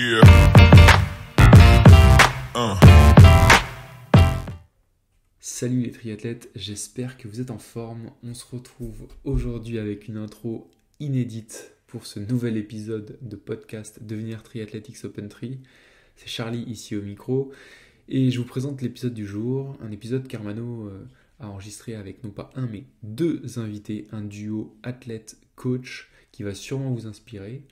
Yeah. Salut les triathlètes, j'espère que vous êtes en forme. On se retrouve aujourd'hui avec une intro inédite pour ce nouvel épisode de podcast Devenir Triathletics Open Tri. C'est Charlie ici au micro et je vous présente l'épisode du jour, un épisode qu'Armano a enregistré avec non pas un mais deux invités, un duo athlète-coach qui va sûrement vous inspirer.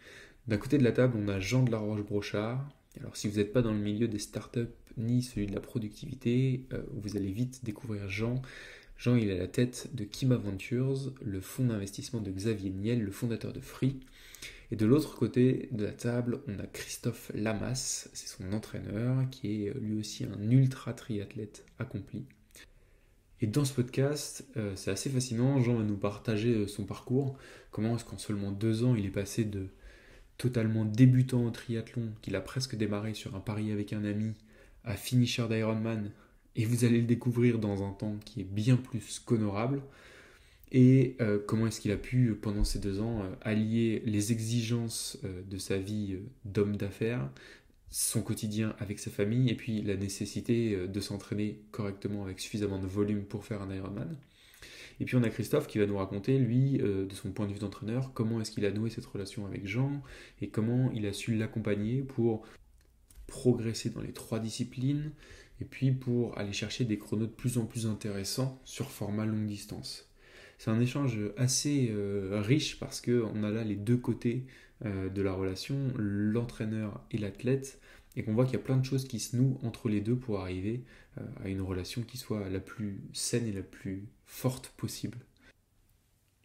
D'un côté de la table, on a Jean de la Roche-Brochard. Alors si vous n'êtes pas dans le milieu des startups ni celui de la productivité, vous allez vite découvrir Jean. Jean, il est à la tête de Kima Ventures, le fonds d'investissement de Xavier Niel, le fondateur de Free. Et de l'autre côté de la table, on a Christophe Lamas, c'est son entraîneur, qui est lui aussi un ultra triathlète accompli. Et dans ce podcast, c'est assez fascinant, Jean va nous partager son parcours, comment est-ce qu'en seulement 2 ans, il est passé de totalement débutant au triathlon, qu'il a presque démarré sur un pari avec un ami, à finisher d'Ironman, et vous allez le découvrir dans un temps qui est bien plus qu'honorable, et comment est-ce qu'il a pu, pendant ces 2 ans, allier les exigences de sa vie d'homme d'affaires, son quotidien avec sa famille, et puis la nécessité de s'entraîner correctement avec suffisamment de volume pour faire un Ironman. Et puis on a Christophe qui va nous raconter, lui, de son point de vue d'entraîneur, comment est-ce qu'il a noué cette relation avec Jean et comment il a su l'accompagner pour progresser dans les 3 disciplines et puis pour aller chercher des chronos de plus en plus intéressants sur format longue distance. C'est un échange assez riche parce qu'on a là les deux côtés de la relation, l'entraîneur et l'athlète, et qu'on voit qu'il y a plein de choses qui se nouent entre les deux pour arriver à une relation qui soit la plus saine et la plus forte possible.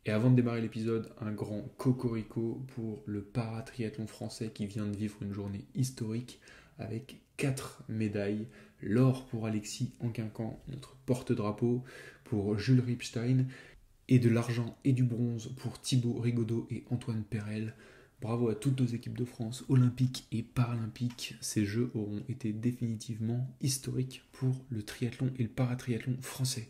Et avant de démarrer l'épisode, un grand cocorico pour le paratriathlon français qui vient de vivre une journée historique avec 4 médailles. L'or pour Alexis Anquincan, notre porte-drapeau, pour Jules Ripstein, et de l'argent et du bronze pour Thibaut Rigaudot et Antoine Perel. Bravo à toutes nos équipes de France, olympiques et paralympiques. Ces jeux auront été définitivement historiques pour le triathlon et le paratriathlon français.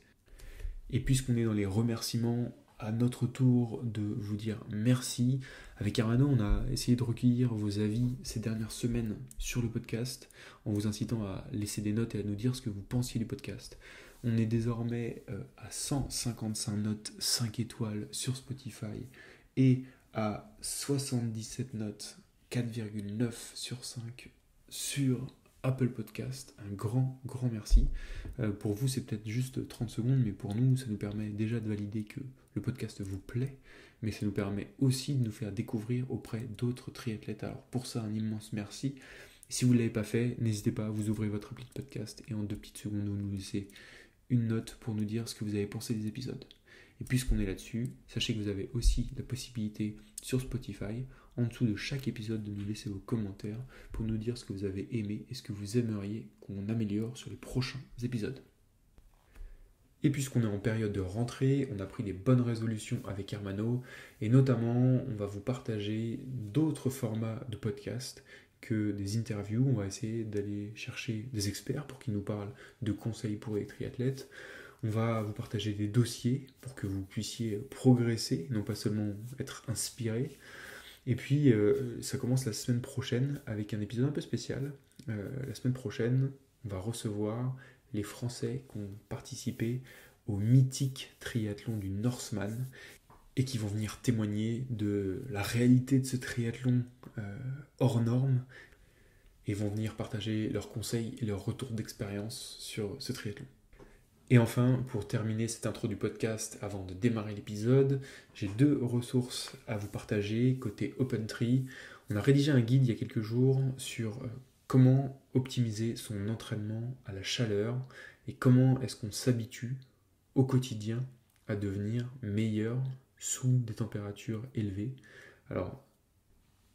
Et puisqu'on est dans les remerciements, à notre tour de vous dire merci. Avec Armano, on a essayé de recueillir vos avis ces dernières semaines sur le podcast, en vous incitant à laisser des notes et à nous dire ce que vous pensiez du podcast. On est désormais à 155 notes 5 étoiles sur Spotify et à 77 notes 4,9 sur 5 sur Apple Podcast. Un grand merci. Pour vous, c'est peut-être juste 30 secondes, mais pour nous, ça nous permet déjà de valider que le podcast vous plaît, mais ça nous permet aussi de nous faire découvrir auprès d'autres triathlètes. Alors pour ça, un immense merci. Si vous ne l'avez pas fait, n'hésitez pas, vous ouvrez votre appli de podcast et en 2 petites secondes, vous nous laissez une note pour nous dire ce que vous avez pensé des épisodes. Et puisqu'on est là-dessus, sachez que vous avez aussi la possibilité sur Spotify, en dessous de chaque épisode, de nous laisser vos commentaires pour nous dire ce que vous avez aimé et ce que vous aimeriez qu'on améliore sur les prochains épisodes. Et puisqu'on est en période de rentrée, on a pris des bonnes résolutions avec Armano et notamment on va vous partager d'autres formats de podcast que des interviews. On va essayer d'aller chercher des experts pour qu'ils nous parlent de conseils pour les triathlètes. On va vous partager des dossiers pour que vous puissiez progresser, non pas seulement être inspiré. Et puis ça commence la semaine prochaine avec un épisode un peu spécial. La semaine prochaine, on va recevoir les Français qui ont participé au mythique triathlon du Norseman et qui vont venir témoigner de la réalité de ce triathlon hors norme et vont venir partager leurs conseils et leurs retours d'expérience sur ce triathlon. Et enfin, pour terminer cette intro du podcast, avant de démarrer l'épisode, j'ai 2 ressources à vous partager côté OpenTri. On a rédigé un guide il y a quelques jours sur comment optimiser son entraînement à la chaleur et comment est-ce qu'on s'habitue au quotidien à devenir meilleur sous des températures élevées. Alors,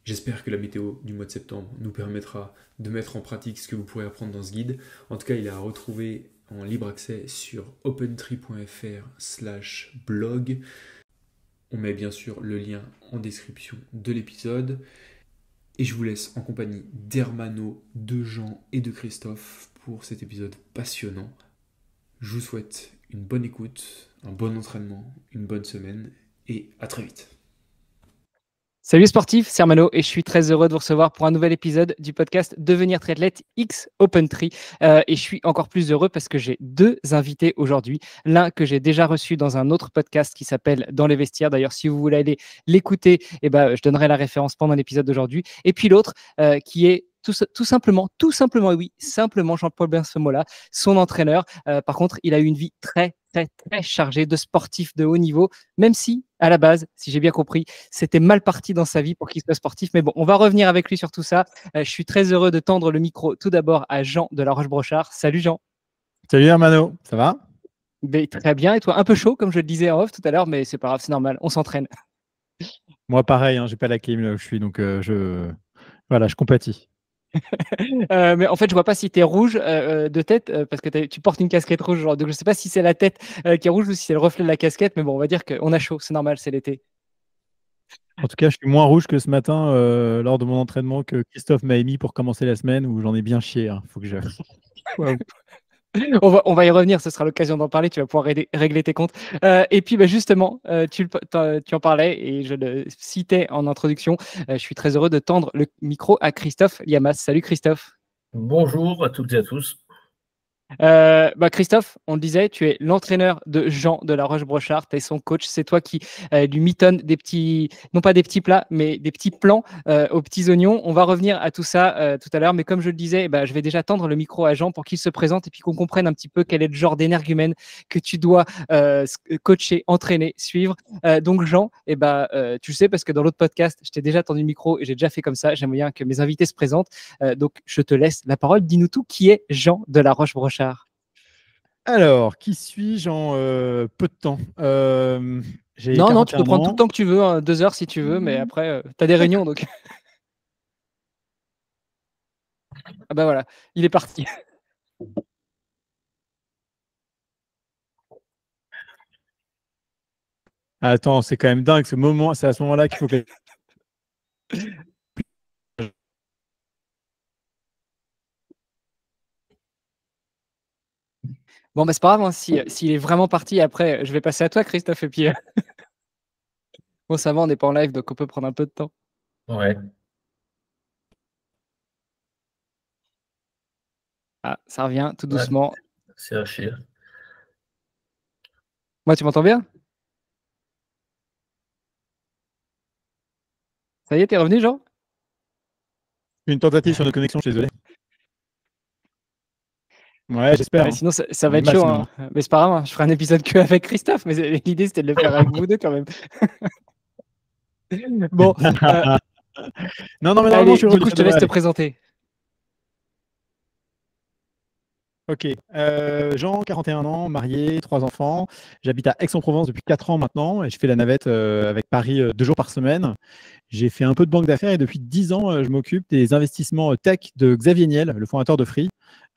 j'espère que la météo du mois de septembre nous permettra de mettre en pratique ce que vous pourrez apprendre dans ce guide. En tout cas, il est à retrouver en libre accès sur opentree.fr/blog. On met bien sûr le lien en description de l'épisode. Et je vous laisse en compagnie d'Armano, de Jean et de Christophe pour cet épisode passionnant. Je vous souhaite une bonne écoute, un bon entraînement, une bonne semaine et à très vite. Salut sportif, c'est Armano et je suis très heureux de vous recevoir pour un nouvel épisode du podcast Devenir triathlète X Open Tri. Et je suis encore plus heureux parce que j'ai deux invités aujourd'hui. L'un que j'ai déjà reçu dans un autre podcast qui s'appelle Dans les vestiaires. D'ailleurs, si vous voulez aller l'écouter, je donnerai la référence pendant l'épisode d'aujourd'hui. Et puis l'autre qui est tout simplement, et oui, simplement, j'emploie bien ce mot-là, son entraîneur. Par contre, il a eu une vie très, très, très chargée de sportif de haut niveau, même si, à la base, si j'ai bien compris, c'était mal parti dans sa vie pour qu'il soit sportif. Mais bon, on va revenir avec lui sur tout ça. Je suis très heureux de tendre le micro tout d'abord à Jean de La Roche-Brochard. Salut Jean. Salut Hermano, ça va? Très bien. Et toi, un peu chaud, comme je le disais en off tout à l'heure, mais c'est pas grave, c'est normal. On s'entraîne. Moi pareil, hein, j'ai pas la clim là où je suis, donc voilà, je compatis. Mais en fait, je vois pas si tu es rouge de tête parce que tu portes une casquette rouge. Donc, je sais pas si c'est la tête qui est rouge ou si c'est le reflet de la casquette. Mais bon, on va dire qu'on a chaud. C'est normal, c'est l'été. En tout cas, je suis moins rouge que ce matin lors de mon entraînement que Christophe m'a émis pour commencer la semaine où j'en ai bien chié. Hein. Faut que je... Waouh. On va y revenir, ce sera l'occasion d'en parler, tu vas pouvoir régler tes comptes. Et puis justement, tu en parlais et je le citais en introduction, je suis très heureux de tendre le micro à Christophe Liamas. Salut Christophe. Bonjour à toutes et à tous. Christophe, on le disait, tu es l'entraîneur de Jean de La Roche-Brochard, tu es son coach, c'est toi qui lui mitonne des petits, non pas des petits plats, mais des petits plans aux petits oignons. On va revenir à tout ça tout à l'heure, mais comme je le disais, je vais déjà tendre le micro à Jean pour qu'il se présente et puis qu'on comprenne un petit peu quel est le genre d'énergumène que tu dois coacher, entraîner, suivre. Donc Jean, tu le sais parce que dans l'autre podcast, je t'ai déjà tendu le micro et j'ai déjà fait comme ça, j'aime bien que mes invités se présentent. Donc je te laisse la parole, dis-nous tout, qui est Jean de La Roche-Brochard? Alors, qui suis-je en peu de temps? J'ai Non, tu peux 41 prendre tout le ans. temps que tu veux, hein, 2 heures si tu veux, mais après, tu as des réunions, donc. Ah bah voilà, il est parti. Attends, c'est quand même dingue ce moment. C'est à ce moment-là qu'il faut que. Bon, c'est pas grave, hein, s'il est vraiment parti, après, je vais passer à toi, Christophe, et puis. Bon, ça va, on n'est pas en live, donc on peut prendre un peu de temps. Ouais. Ah, ça revient tout doucement. C'est haché. Moi, tu m'entends bien? Ça y est, t'es revenu, Jean? Une tentative sur nos connexions, je suis désolé. Ouais, j'espère. Hein. Sinon, ça va être chaud. Hein. Mais c'est pas grave, hein, je ferai un épisode que avec Christophe, mais l'idée, c'était de le faire avec vous deux quand même. Bon. Non, mais allez, du coup, je te laisse te présenter. Ok. Jean, 41 ans, marié, 3 enfants. J'habite à Aix-en-Provence depuis 4 ans maintenant et je fais la navette avec Paris 2 jours par semaine. J'ai fait un peu de banque d'affaires et depuis 10 ans, je m'occupe des investissements tech de Xavier Niel, le fondateur de Free,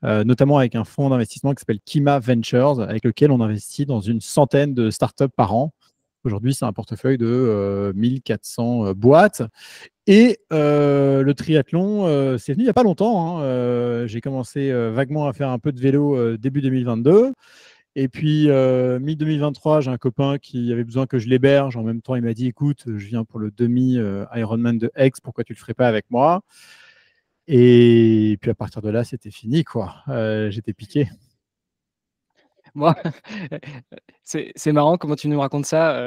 notamment avec un fonds d'investissement qui s'appelle Kima Ventures, avec lequel on investit dans une centaine de startups par an. Aujourd'hui, c'est un portefeuille de 1400 boîtes. Et le triathlon, c'est venu il n'y a pas longtemps. Hein. J'ai commencé vaguement à faire un peu de vélo début 2022. Et puis, mi-2023, j'ai un copain qui avait besoin que je l'héberge. En même temps, il m'a dit, écoute, je viens pour le demi-Ironman de Aix, pourquoi tu ne le ferais pas avec moi? Et puis, à partir de là, c'était fini, quoi. J'étais piqué. Moi, c'est marrant comment tu nous racontes ça.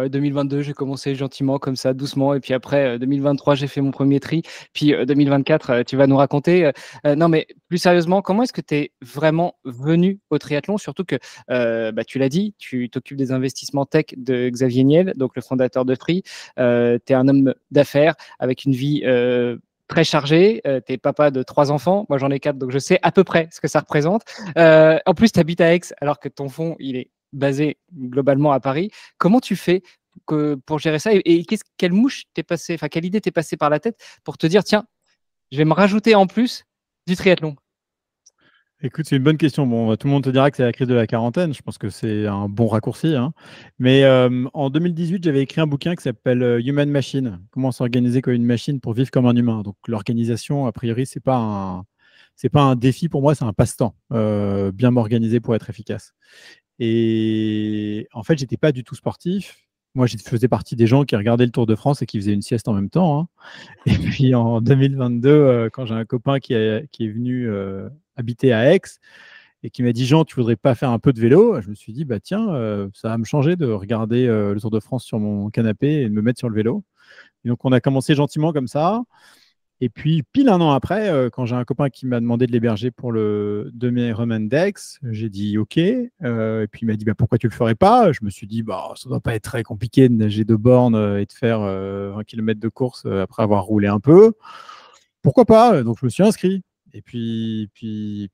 2022, j'ai commencé gentiment comme ça, doucement. Et puis après, 2023, j'ai fait mon premier tri. Puis 2024, tu vas nous raconter. Non, mais plus sérieusement, comment est-ce que tu es vraiment venu au triathlon? Surtout que, tu l'as dit, tu t'occupes des investissements tech de Xavier Niel, donc le fondateur de Free. Tu es un homme d'affaires avec une vie très chargé, tu es papa de 3 enfants, moi j'en ai 4, donc je sais à peu près ce que ça représente. En plus, tu habites à Aix, alors que ton fonds, il est basé globalement à Paris. Comment tu fais pour gérer ça et quelle mouche t'es passé, enfin quelle idée t'es passée par la tête pour te dire, tiens, je vais me rajouter en plus du triathlon? Écoute, c'est une bonne question. Bon, tout le monde te dira que c'est la crise de la quarantaine. Je pense que c'est un bon raccourci. Hein. Mais en 2018, j'avais écrit un bouquin qui s'appelle Human Machine. Comment s'organiser comme une machine pour vivre comme un humain. Donc, l'organisation, a priori, c'est pas un défi pour moi, c'est un passe-temps. Bien m'organiser pour être efficace. Et en fait, j'étais pas du tout sportif. moi, je faisais partie des gens qui regardaient le Tour de France et qui faisaient une sieste en même temps, hein. Et puis en 2022, quand j'ai un copain qui est venu habiter à Aix et qui m'a dit Jean, tu voudrais pas faire un peu de vélo? Je me suis dit, bah tiens, ça va me changer de regarder le Tour de France sur mon canapé et de me mettre sur le vélo. Et donc on a commencé gentiment comme ça. Et puis, pile un an après, quand j'ai un copain qui m'a demandé de l'héberger pour le demi-Ironman d'Aix, j'ai dit OK. Et puis, il m'a dit bah, pourquoi tu ne le ferais pas? Je me suis dit bah, ça ne doit pas être très compliqué de nager 2 bornes et de faire 20 km de course après avoir roulé un peu. Pourquoi pas? Donc, je me suis inscrit. Et puis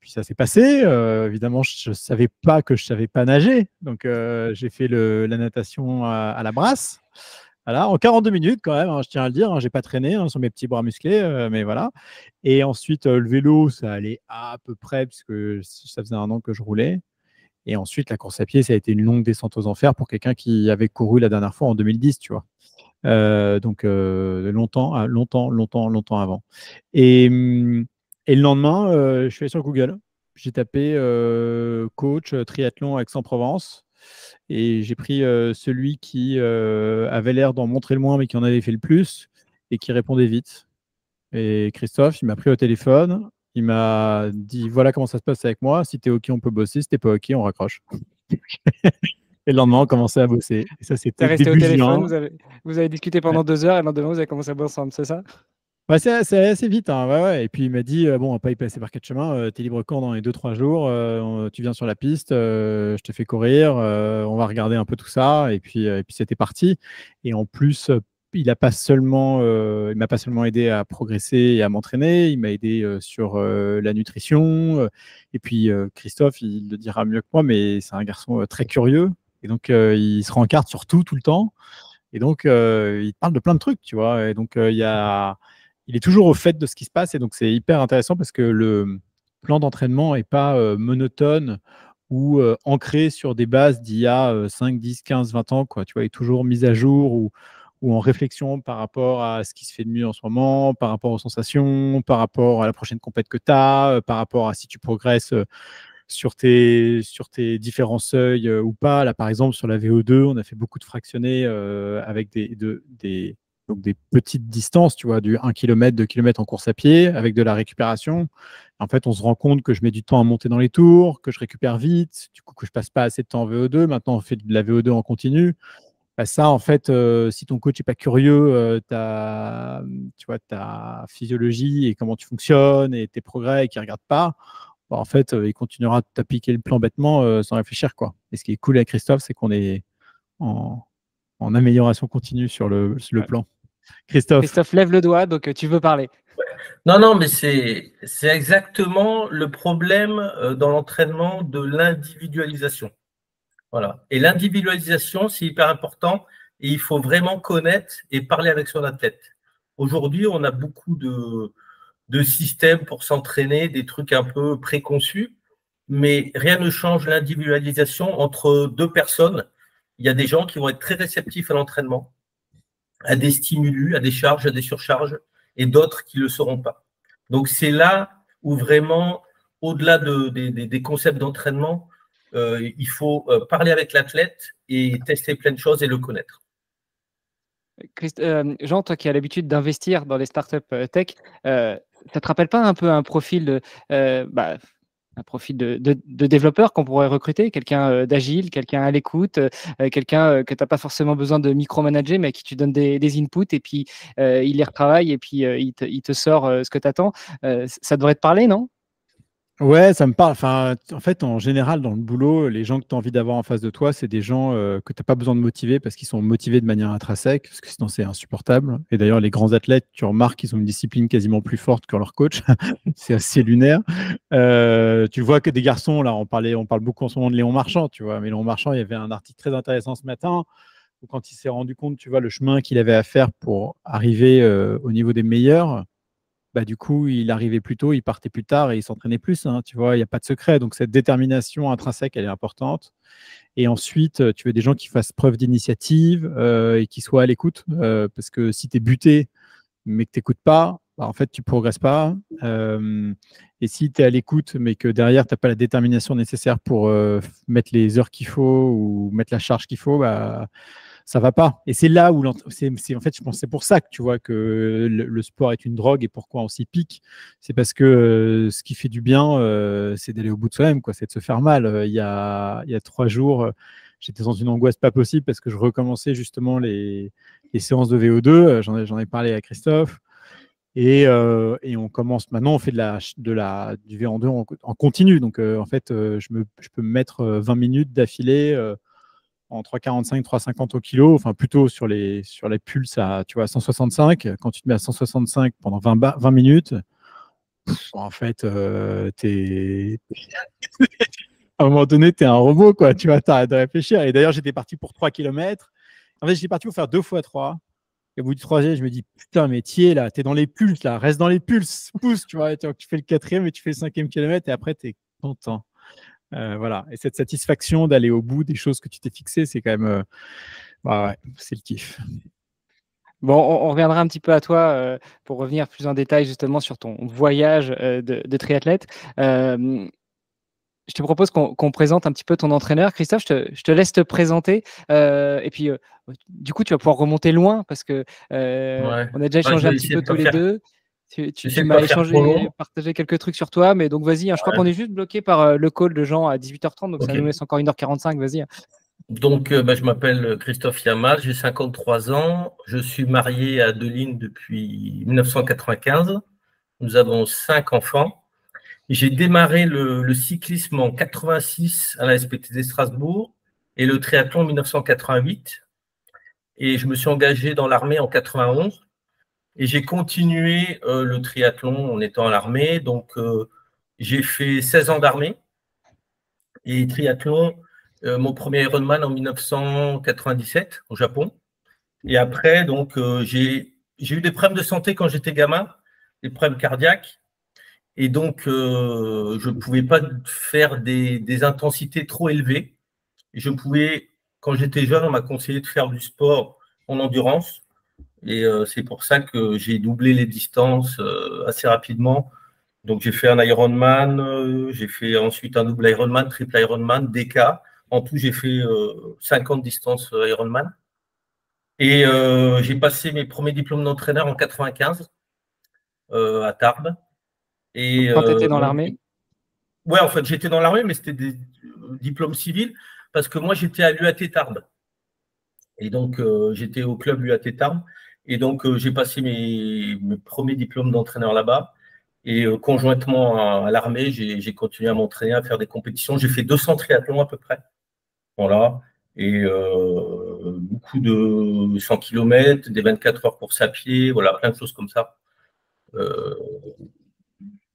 ça s'est passé. Évidemment, je ne savais pas que je ne savais pas nager. Donc, j'ai fait la natation à la brasse. Voilà, en 42 minutes quand même, hein, je tiens à le dire, hein, j'ai pas traîné hein, sur mes petits bras musclés, mais voilà. Et ensuite, le vélo, ça allait à peu près, puisque ça faisait un an que je roulais. Et ensuite, la course à pied, ça a été une longue descente aux enfers pour quelqu'un qui avait couru la dernière fois en 2010, tu vois. Donc, longtemps avant. Et, et le lendemain, je suis allé sur Google. J'ai tapé coach triathlon Aix-en-Provence. Et j'ai pris celui qui avait l'air d'en montrer le moins, mais qui en avait fait le plus et qui répondait vite. Et Christophe, il m'a pris au téléphone. Il m'a dit voilà comment ça se passe avec moi. Si t'es OK, on peut bosser. Si t'es pas OK, on raccroche. Et le lendemain, on commençait à bosser. Et ça, T'es c'était resté au début téléphone, juin. vous avez discuté Ouais. pendant 2 heures et le lendemain, vous avez commencé à bosser ensemble, c'est ça? Ouais, c'est allé assez vite, hein. Ouais, ouais. Et puis il m'a dit bon, on va pas y passer par 4 chemins. T'es libre quand dans les 2-3 jours? Tu viens sur la piste, je te fais courir, on va regarder un peu tout ça. Et puis c'était parti. Et en plus, il m'a pas seulement aidé à progresser et à m'entraîner, il m'a aidé sur la nutrition. Et puis Christophe, il le dira mieux que moi, mais c'est un garçon très curieux. Et donc il se rencarte sur tout le temps. Et donc il parle de plein de trucs, tu vois. Et donc il est toujours au fait de ce qui se passe et donc c'est hyper intéressant parce que le plan d'entraînement n'est pas monotone ou ancré sur des bases d'il y a 5, 10, 15, 20 ans, quoi. Tu vois, il est toujours mis à jour ou en réflexion par rapport à ce qui se fait de mieux en ce moment, par rapport aux sensations, par rapport à la prochaine compète que tu as, par rapport à si tu progresses sur tes différents seuils ou pas. Là, par exemple, sur la VO2, on a fait beaucoup de fractionnés avec donc des petites distances, tu vois, du 1 km, 2 km en course à pied, avec de la récupération. En fait, on se rend compte que je mets du temps à monter dans les tours, que je récupère vite, du coup, que je passe pas assez de temps en VO2. Maintenant, on fait de la VO2 en continu. Bah, ça, en fait, si ton coach n'est pas curieux, tu vois, ta physiologie et comment tu fonctionnes et tes progrès et qu'il ne regarde pas, bah, en fait, il continuera de t'appliquer le plan bêtement sans réfléchir, quoi. Et ce qui est cool avec Christophe, c'est qu'on est en, en amélioration continue sur le Ouais. plan. Christophe. Christophe lève le doigt, donc tu veux parler. Non, mais c'est exactement le problème dans l'entraînement de l'individualisation. Voilà. Et l'individualisation, c'est hyper important et il faut vraiment connaître et parler avec son athlète. Aujourd'hui, on a beaucoup de systèmes pour s'entraîner, des trucs un peu préconçus, mais rien ne change l'individualisation entre deux personnes. Il y a des gens qui vont être très réceptifs à l'entraînement, à des stimulus, à des charges, à des surcharges, et d'autres qui ne le seront pas. Donc, c'est là où vraiment, au-delà des concepts d'entraînement, il faut parler avec l'athlète et tester plein de choses et le connaître. Jean, toi qui as l'habitude d'investir dans les startups tech, ça ne te rappelle pas un peu un profil un profil de développeur qu'on pourrait recruter, quelqu'un d'agile, quelqu'un à l'écoute, quelqu'un que tu n'as pas forcément besoin de micromanager, mais à qui tu donnes des inputs et puis il les retravaille et puis il te sort ce que tu attends. Ça devrait te parler, non? Ouais, ça me parle. Enfin, en fait, en général, dans le boulot, les gens que tu as envie d'avoir en face de toi, c'est des gens que tu n'as pas besoin de motiver parce qu'ils sont motivés de manière intrinsèque, parce que sinon c'est insupportable. Et d'ailleurs, les grands athlètes, tu remarques qu'ils ont une discipline quasiment plus forte que leur coach. C'est assez lunaire. Tu vois que des garçons, là, on parle beaucoup en ce moment de Léon Marchand, tu vois. Mais Léon Marchand, il y avait un article très intéressant ce matin où quand il s'est rendu compte, tu vois, le chemin qu'il avait à faire pour arriver au niveau des meilleurs. Bah, du coup, il arrivait plus tôt, il partait plus tard et il s'entraînait plus, hein, tu vois, il n'y a pas de secret. Donc, cette détermination intrinsèque, elle est importante. Et ensuite, tu veux des gens qui fassent preuve d'initiative et qui soient à l'écoute. Parce que si tu es buté, mais que tu n'écoutes pas, bah, en fait, tu ne progresses pas. Et si tu es à l'écoute, mais que derrière, tu n'as pas la détermination nécessaire pour mettre les heures qu'il faut ou mettre la charge qu'il faut, bah, ça va pas. Et c'est là où, en fait, je pense c'est pour ça que tu vois que le sport est une drogue et pourquoi on s'y pique. C'est parce que ce qui fait du bien, c'est d'aller au bout de soi-même, quoi. C'est de se faire mal. Il y a 3 jours, j'étais dans une angoisse pas possible parce que je recommençais justement les séances de VO2. J'en ai parlé à Christophe. Et on commence maintenant, on fait du V en 2 en continu. Donc, en fait, je peux me mettre 20 minutes d'affilée en 3,45, 3,50 au kilo, enfin plutôt sur les pulses à, tu vois, 165. Quand tu te mets à 165 pendant 20 minutes, en fait, à un moment donné, tu es un robot, quoi. Tu vois, t'arrêtes de réfléchir. Et d'ailleurs, j'étais parti pour 3 km. En fait, j'étais parti pour faire 2 fois 3. Et au bout du 3e, je me dis, putain, mais t'y es là, t'es dans les pulses, là, reste dans les pulses, pousse, tu vois. Tu fais le 4e et tu fais le 5e kilomètre et après, tu es content. Voilà. Et cette satisfaction d'aller au bout des choses que tu t'es fixées, c'est quand même, ouais, c'est le kiff. Bon, on reviendra un petit peu à toi pour revenir plus en détail justement sur ton voyage de triathlète. Je te propose qu'on présente un petit peu ton entraîneur. Christophe, je te laisse te présenter. Et puis, du coup, tu vas pouvoir remonter loin parce que Ouais. on a déjà échangé un petit peu tous les deux. Tu m'as partagé quelques trucs sur toi, mais donc vas-y, je crois qu'on est juste bloqué par le call de Jean à 18h30, donc ça nous laisse encore 1h45, vas-y. Donc, je m'appelle Christophe Yamal, j'ai 53 ans, je suis marié à Adeline depuis 1995, nous avons 5 enfants. J'ai démarré le cyclisme en 86 à la SPTT Strasbourg et le triathlon en 1988. Et je me suis engagé dans l'armée en 91. Et j'ai continué le triathlon en étant à l'armée. Donc, j'ai fait 16 ans d'armée. Et triathlon, mon premier Ironman en 1997 au Japon. Et après, donc, j'ai eu des problèmes de santé quand j'étais gamin, des problèmes cardiaques. Et donc, je ne pouvais pas faire des intensités trop élevées. Je pouvais, quand j'étais jeune, on m'a conseillé de faire du sport en endurance. Et c'est pour ça que j'ai doublé les distances assez rapidement. Donc, j'ai fait un Ironman, j'ai fait ensuite un double Ironman, triple Ironman, DK. En tout, j'ai fait 50 distances Ironman. Et j'ai passé mes premiers diplômes d'entraîneur en 95 à Tarbes. Et, quand tu étais dans l'armée? Ouais, en fait, j'étais dans l'armée, mais c'était des diplômes civils parce que moi, j'étais à l'UAT Tarbes. Et donc, j'étais au club UAT Tarbes. Et donc, j'ai passé mes premiers diplômes d'entraîneur là-bas. Et conjointement à l'armée, j'ai continué à m'entraîner, à faire des compétitions. J'ai fait 200 triathlons à peu près. Voilà. Et beaucoup de 100 km, des 24 heures course à pied, voilà, plein de choses comme ça.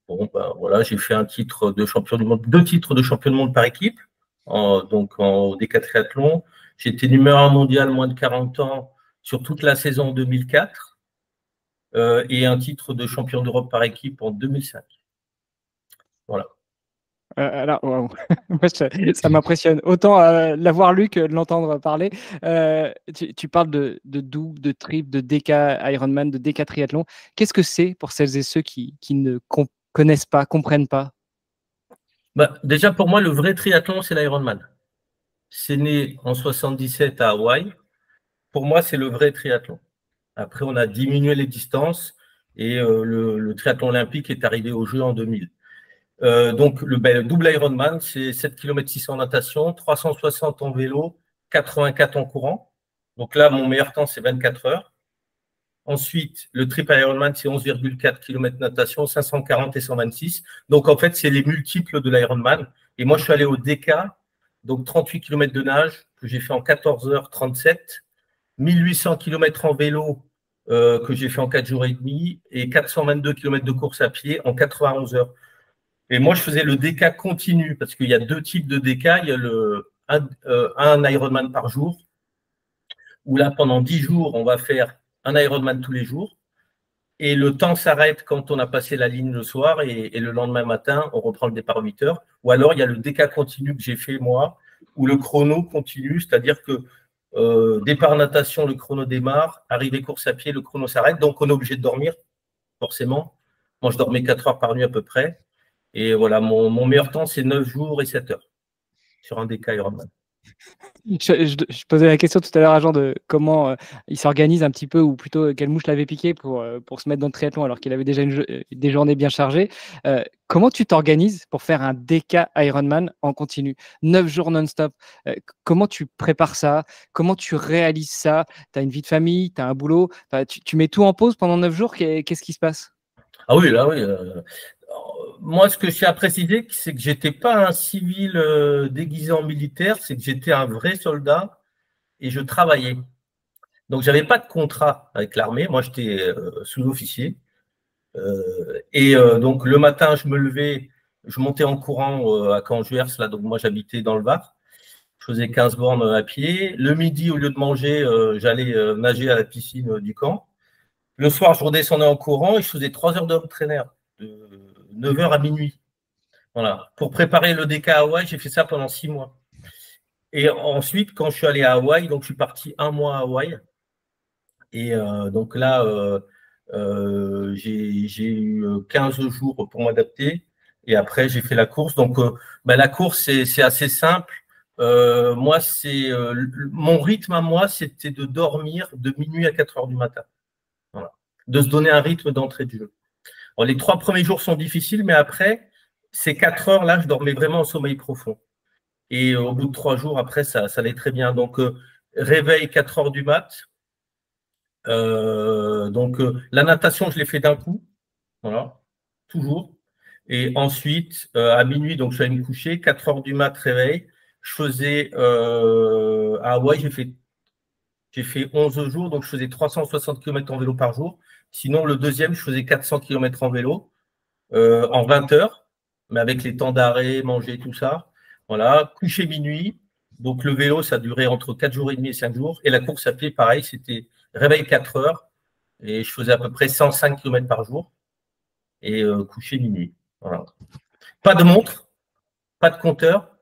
Bon, ben, voilà, j'ai fait un titre de champion du monde, 2 titres de champion du monde par équipe, donc en décathlon. J'étais numéro 1 mondial moins de 40 ans sur toute la saison 2004 et un titre de champion d'Europe par équipe en 2005. Voilà. Alors, wow. Ça m'impressionne. Autant l'avoir lu que de l'entendre parler. Tu parles de double, de triple, de DK Ironman, de DK triathlon. Qu'est-ce que c'est pour celles et ceux qui ne connaissent pas, comprennent pas? Bah, déjà, pour moi, le vrai triathlon, c'est l'Ironman. C'est né en 77 à Hawaï. Pour moi, c'est le vrai triathlon. Après, on a diminué les distances et le triathlon olympique est arrivé aux Jeux en 2000. Donc, le double Ironman, c'est 7 km 600 en natation, 360 en vélo, 84 en courant. Donc là, mon meilleur temps, c'est 24 heures. Ensuite, le triple Ironman, c'est 11,4 km natation, 540 et 126. Donc, en fait, c'est les multiples de l'Ironman. Et moi, je suis allé au DK, donc 38 km de nage, que j'ai fait en 14h37, 1800 km en vélo, que j'ai fait en 4 jours et demi, et 422 km de course à pied en 91 heures. Et moi, je faisais le DK continu, parce qu'il y a 2 types de DK. Il y a un Ironman par jour, où là, pendant 10 jours, on va faire un Ironman tous les jours. Et le temps s'arrête quand on a passé la ligne le soir et le lendemain matin, on reprend le départ à 8 heures. Ou alors, il y a le DK continu que j'ai fait moi, où le chrono continue, c'est-à-dire que départ natation, le chrono démarre, arrivée course à pied, le chrono s'arrête. Donc, on est obligé de dormir, forcément. Moi, je dormais 4 heures par nuit à peu près. Et voilà, mon meilleur temps, c'est 9 jours et 7 heures sur un DK Ironman. Je posais la question tout à l'heure à Jean de comment il s'organise un petit peu, ou plutôt quelle mouche l'avait piqué pour se mettre dans le triathlon alors qu'il avait déjà des journées bien chargées. Comment tu t'organises pour faire un DK Ironman en continu, 9 jours non-stop? Comment tu prépares ça? Comment tu réalises ça? Tu as une vie de famille, tu as un boulot, tu mets tout en pause pendant 9 jours, qu'est-ce qui se passe? Ah oui, là, oui. Moi, ce que je tiens à préciser, c'est que j'étais pas un civil déguisé en militaire, c'est que j'étais un vrai soldat et je travaillais. Donc, j'avais pas de contrat avec l'armée. Moi, j'étais sous-officier. Donc, le matin, je me levais, je montais en courant à Caen-Juers. Là, donc, moi, j'habitais dans le Var. Je faisais 15 bornes à pied. Le midi, au lieu de manger, j'allais nager à la piscine du camp. Le soir, je redescendais en courant et je faisais 3 heures d'home trainer, de 9 heures à minuit. Voilà. Pour préparer le DK à Hawaï, j'ai fait ça pendant 6 mois. Et ensuite, quand je suis allé à Hawaï, donc je suis parti 1 mois à Hawaï. Et donc là, j'ai eu 15 jours pour m'adapter. Et après, j'ai fait la course. Donc, la course, c'est assez simple. Moi, mon rythme à moi, c'était de dormir de minuit à 4 heures du matin. Voilà. De se donner un rythme d'entrée de jeu. Alors, les 3 premiers jours sont difficiles, mais après, ces 4 heures-là, je dormais vraiment en sommeil profond. Et au bout de 3 jours, après, ça allait très bien. Donc, réveil 4 heures du mat. La natation, je l'ai fait d'un coup. Voilà, toujours. Et ensuite, à minuit, donc je suis allé me coucher, 4 heures du mat, réveil. Je faisais à Hawaï, j'ai fait 11 jours, donc je faisais 360 km en vélo par jour. Sinon, le deuxième, je faisais 400 km en vélo en 20 heures, mais avec les temps d'arrêt, manger, tout ça. Voilà, coucher minuit. Donc le vélo, ça durait entre 4 jours et demi et 5 jours. Et la course à pied, pareil, c'était réveil 4 heures. Et je faisais à peu près 105 km par jour. Et coucher minuit. Voilà. Pas de montre, pas de compteur,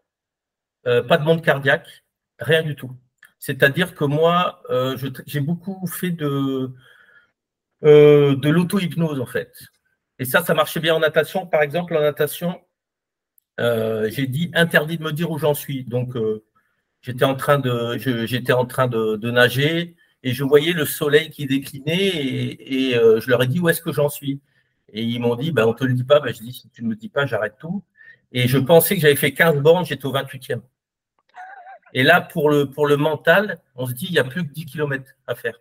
pas de montre cardiaque, rien du tout. C'est-à-dire que moi, j'ai beaucoup fait de l'auto-hypnose, en fait. Et ça marchait bien en natation. Par exemple, en natation, j'ai dit interdit de me dire où j'en suis. Donc, j'étais en train de nager et je voyais le soleil qui déclinait et je leur ai dit où est-ce que j'en suis. Et ils m'ont dit, on ne te le dit pas. Je dis, si tu ne me le dis pas, j'arrête tout. Et je pensais que j'avais fait 15 bornes, j'étais au 28e. Et là, pour le mental, on se dit, il n'y a plus que 10 km à faire.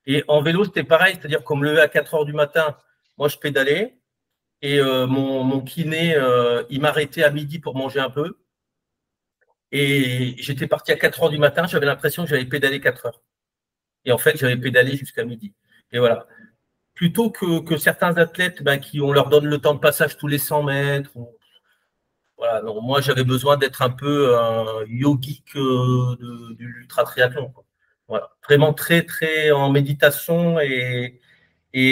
Et en vélo, c'était pareil, c'est-à-dire qu'on me levait à 4 heures du matin, moi je pédalais, et mon kiné, il m'arrêtait à midi pour manger un peu. Et j'étais parti à 4 heures du matin, j'avais l'impression que j'avais pédalé 4 heures. Et en fait, j'avais pédalé jusqu'à midi. Et voilà. Plutôt que certains athlètes qui on leur donne le temps de passage tous les 100 mètres. Voilà, non, moi, j'avais besoin d'être un peu un yogique de l'ultra triathlon. Voilà. Vraiment très, très en méditation et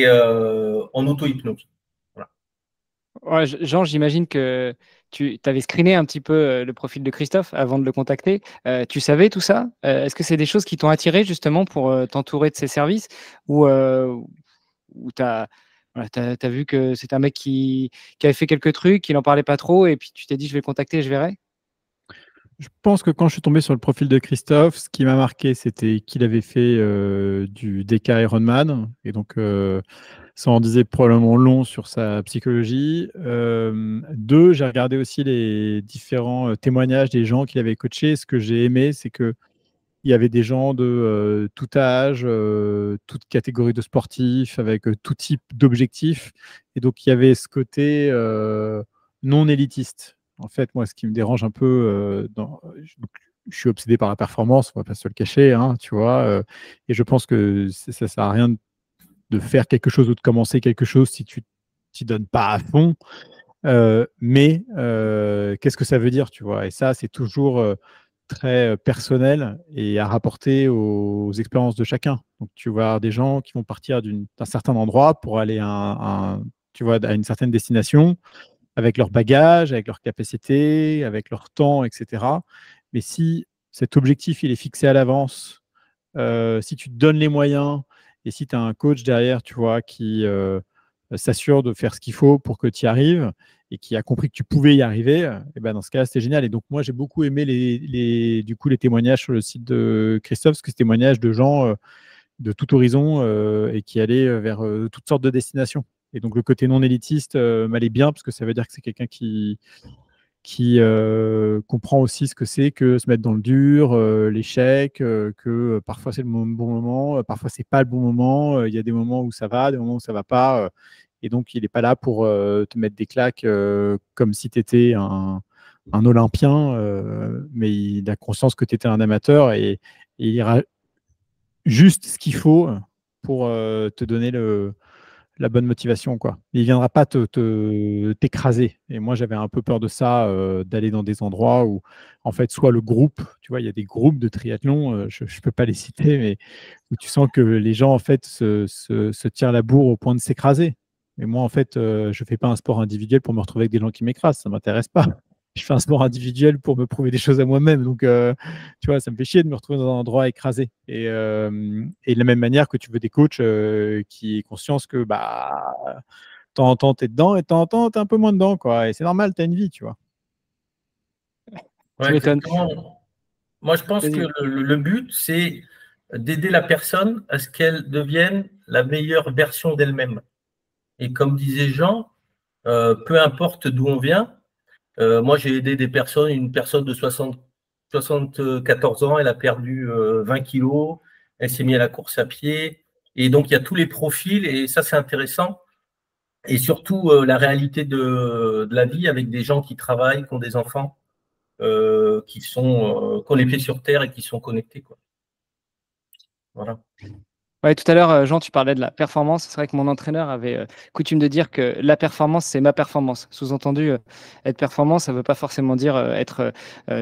en auto-hypnose. Voilà. Ouais, Jean, j'imagine que tu avais screené un petit peu le profil de Christophe avant de le contacter. Tu savais tout ça? Est-ce que c'est des choses qui t'ont attiré justement pour t'entourer de ses services, ou tu as vu que c'est un mec qui avait fait quelques trucs, il n'en parlait pas trop, et puis tu t'es dit je vais le contacter et je verrai? Je pense que quand je suis tombé sur le profil de Christophe, ce qui m'a marqué, c'était qu'il avait fait du DK Ironman. Et donc, ça en disait probablement long sur sa psychologie. Deux, j'ai regardé aussi les différents témoignages des gens qu'il avait coachés. Ce que j'ai aimé, c'est qu'il y avait des gens de tout âge, toute catégorie de sportifs, avec tout type d'objectifs. Et donc, il y avait ce côté non élitiste. En fait, moi, ce qui me dérange un peu, je suis obsédé par la performance, on ne va pas se le cacher, hein, tu vois. Et je pense que ça ne sert à rien de faire quelque chose ou de commencer quelque chose si tu t'y donnes pas à fond. Mais qu'est-ce que ça veut dire, tu vois? Et ça, c'est toujours très personnel et à rapporter aux expériences de chacun. Donc, tu vas avoir des gens qui vont partir d'un certain endroit pour aller tu vois, à une certaine destination, avec leur bagage, avec leurs capacités, avec leur temps, etc. Mais si cet objectif il est fixé à l'avance, si tu te donnes les moyens et si tu as un coach derrière, tu vois, qui s'assure de faire ce qu'il faut pour que tu y arrives, et qui a compris que tu pouvais y arriver, et ben dans ce cas-là, c'était génial. Et donc, moi, j'ai beaucoup aimé du coup, les témoignages sur le site de Christophe, parce que c'est des témoignages de gens de tout horizon et qui allaient vers toutes sortes de destinations. Et donc, le côté non élitiste m'allait bien, parce que ça veut dire que c'est quelqu'un qui comprend aussi ce que c'est que se mettre dans le dur, l'échec, que parfois c'est le bon moment, parfois c'est pas le bon moment, il y a des moments où ça va, des moments où ça va pas, et donc il n'est pas là pour te mettre des claques comme si tu étais un Olympien, mais il a conscience que tu étais un amateur et il ira juste ce qu'il faut pour te donner la bonne motivation, quoi. Il ne viendra pas t'écraser. Et moi, j'avais un peu peur de ça, d'aller dans des endroits où, en fait, soit le groupe, tu vois, il y a des groupes de triathlon, je ne peux pas les citer, mais où tu sens que les gens, en fait, se tirent la bourre au point de s'écraser. Et moi, en fait, je ne fais pas un sport individuel pour me retrouver avec des gens qui m'écrasent. Ça ne m'intéresse pas. Je fais un sport individuel pour me prouver des choses à moi-même. Donc, tu vois, ça me fait chier de me retrouver dans un endroit écrasé. Et de la même manière que tu veux des coachs qui aient conscience que, bah, de temps en temps, tu es dedans et de temps en temps, tu es un peu moins dedans, quoi. Et c'est normal, tu as une vie, tu vois. Tu Ouais, m'étonnes. exactement. Moi, je pense que Vas-y. le but, c'est d'aider la personne à ce qu'elle devienne la meilleure version d'elle-même. Et comme disait Jean, peu importe d'où on vient, moi, j'ai aidé une personne de 74 ans, elle a perdu 20 kilos, elle s'est mise à la course à pied. Et donc, il y a tous les profils, et ça, c'est intéressant. Et surtout, la réalité de la vie avec des gens qui travaillent, qui ont des enfants, qui ont les pieds sur terre et qui sont connectés, quoi. Voilà. Ouais, tout à l'heure, Jean, tu parlais de la performance. C'est vrai que mon entraîneur avait coutume de dire que la performance, c'est ma performance. Sous-entendu, être performant, ça ne veut pas forcément dire être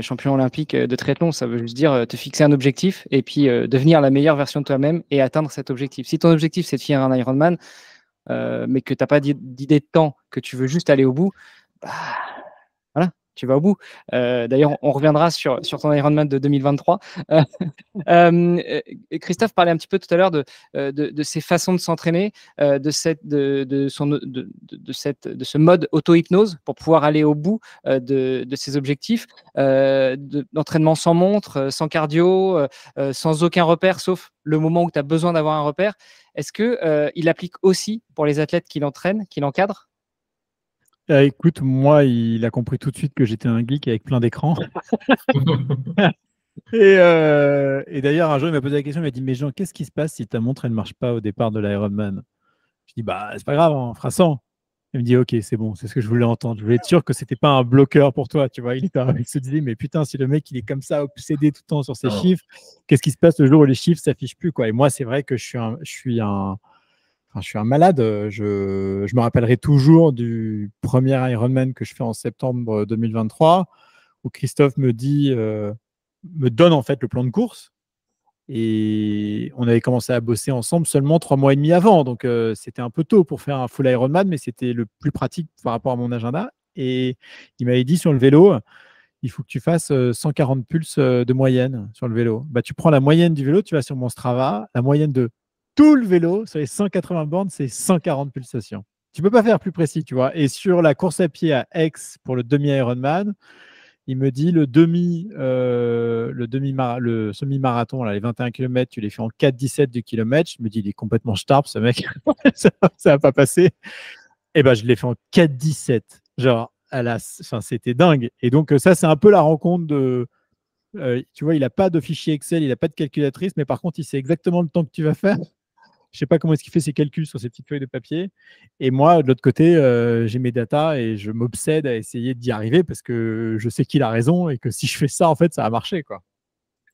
champion olympique de triathlon. Ça veut juste dire te fixer un objectif et puis devenir la meilleure version de toi-même et atteindre cet objectif. Si ton objectif, c'est de finir un Ironman, mais que tu n'as pas d'idée de temps, que tu veux juste aller au bout, bah, voilà, tu vas au bout. D'ailleurs, on reviendra sur ton Ironman de 2023. Christophe parlait un petit peu tout à l'heure de ses façons de s'entraîner, de ce mode auto-hypnose pour pouvoir aller au bout de ses objectifs, d'entraînement sans montre, sans cardio, sans aucun repère, sauf le moment où tu as besoin d'avoir un repère. Est-ce qu'il applique aussi pour les athlètes qu'il entraîne, qu'il encadre? Écoute, moi, il a compris tout de suite que j'étais un geek avec plein d'écrans. Et d'ailleurs, un jour, il m'a posé la question, il m'a dit, mais Jean, qu'est-ce qui se passe si ta montre, elle ne marche pas au départ de l'Ironman? Je dis, bah, c'est pas grave, on fera 100. Il me dit, ok, c'est bon, c'est ce que je voulais entendre. Je voulais être sûr que c'était pas un bloqueur pour toi, tu vois. Il se disait, mais putain, si le mec, il est comme ça, obsédé tout le temps sur ses chiffres, qu'est-ce qui se passe le jour où les chiffres s'affichent plus, quoi? Et moi, c'est vrai que je suis un malade. Je me rappellerai toujours du premier Ironman que je fais en septembre 2023, où Christophe me donne en fait le plan de course. Et on avait commencé à bosser ensemble seulement 3 mois et demi avant. Donc, c'était un peu tôt pour faire un full Ironman, mais c'était le plus pratique par rapport à mon agenda. Et il m'avait dit sur le vélo, il faut que tu fasses 140 pulses de moyenne sur le vélo. Bah, tu prends la moyenne du vélo, tu vas sur mon Strava, la moyenne de tout le vélo, sur les 180 bornes, c'est 140 pulsations. Tu ne peux pas faire plus précis, tu vois. Et sur la course à pied à Aix pour le demi-Ironman, il me dit le semi-marathon, là, les 21 km, tu les fais en 4,17 du kilomètre. Je me dis, il est complètement starp, ce mec. Ça va pas passer. Et ben, je l'ai fait en 4,17. Genre, c'était dingue. Et donc, ça, c'est un peu la rencontre de. Tu vois, il n'a pas de fichier Excel, il n'a pas de calculatrice, mais par contre, il sait exactement le temps que tu vas faire. Je ne sais pas comment est-ce qu'il fait ses calculs sur ces petites feuilles de papier. Et moi, de l'autre côté, j'ai mes datas et je m'obsède à essayer d'y arriver parce que je sais qu'il a raison et que si je fais ça, en fait, ça va marcher, quoi.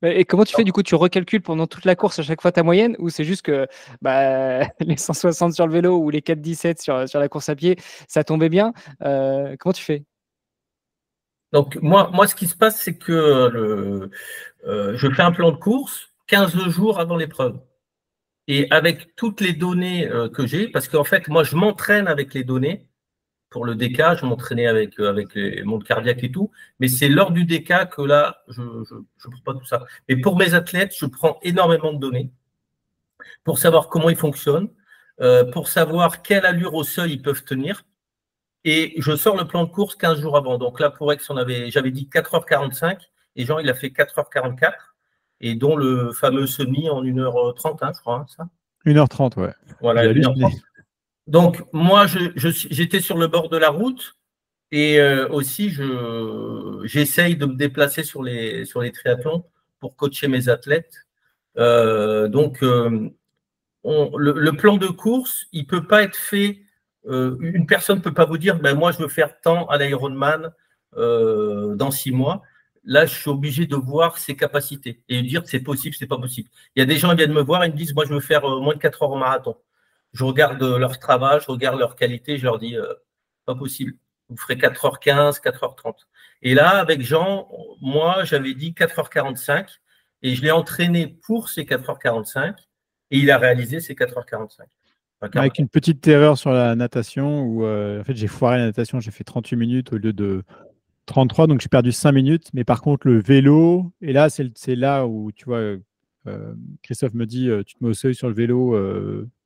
Et comment tu fais du coup? Tu recalcules pendant toute la course à chaque fois ta moyenne, ou c'est juste que bah, les 160 sur le vélo ou les 4,17 sur la course à pied, ça tombait bien? Comment tu fais? Donc, moi, ce qui se passe, c'est que je fais un plan de course 15 jours avant l'épreuve. Et avec toutes les données que j'ai, parce qu'en fait, moi, je m'entraîne avec les données. Pour le DK, je m'entraînais avec les montres cardiaques et tout. Mais c'est lors du DK que là, je ne prends pas tout ça. Mais pour mes athlètes, je prends énormément de données pour savoir comment ils fonctionnent, pour savoir quelle allure au seuil ils peuvent tenir. et je sors le plan de course 15 jours avant. Donc là, pour Aix, j'avais dit 4h45 et Jean, il a fait 4h44 et dont le fameux semi en 1h30, hein, je crois, ça. 1h30, ouais. Voilà, J'ai halluciné. 1h30. Donc, moi, j'étais sur le bord de la route et aussi, j'essaye de me déplacer sur les triathlons pour coacher mes athlètes. Donc, le plan de course, il ne peut pas être fait. Une personne ne peut pas vous dire ben, moi, je veux faire tant à l'Ironman dans 6 mois. Là, je suis obligé de voir ses capacités et dire c'est possible, c'est pas possible. Il y a des gens qui viennent me voir et me disent moi, je veux faire moins de 4 heures au marathon. Je regarde leur travail, je regarde leur qualité, je leur dis pas possible. Vous ferez 4h15, 4h30. Et là, avec Jean, moi, j'avais dit 4h45 et je l'ai entraîné pour ces 4h45 et il a réalisé ces 4h45. Avec une petite erreur sur la natation où en fait, j'ai foiré la natation, j'ai fait 38 minutes au lieu de 33, donc j'ai perdu 5 minutes. Mais par contre, le vélo, et là, c'est là où tu vois, Christophe me dit tu te mets au seuil sur le vélo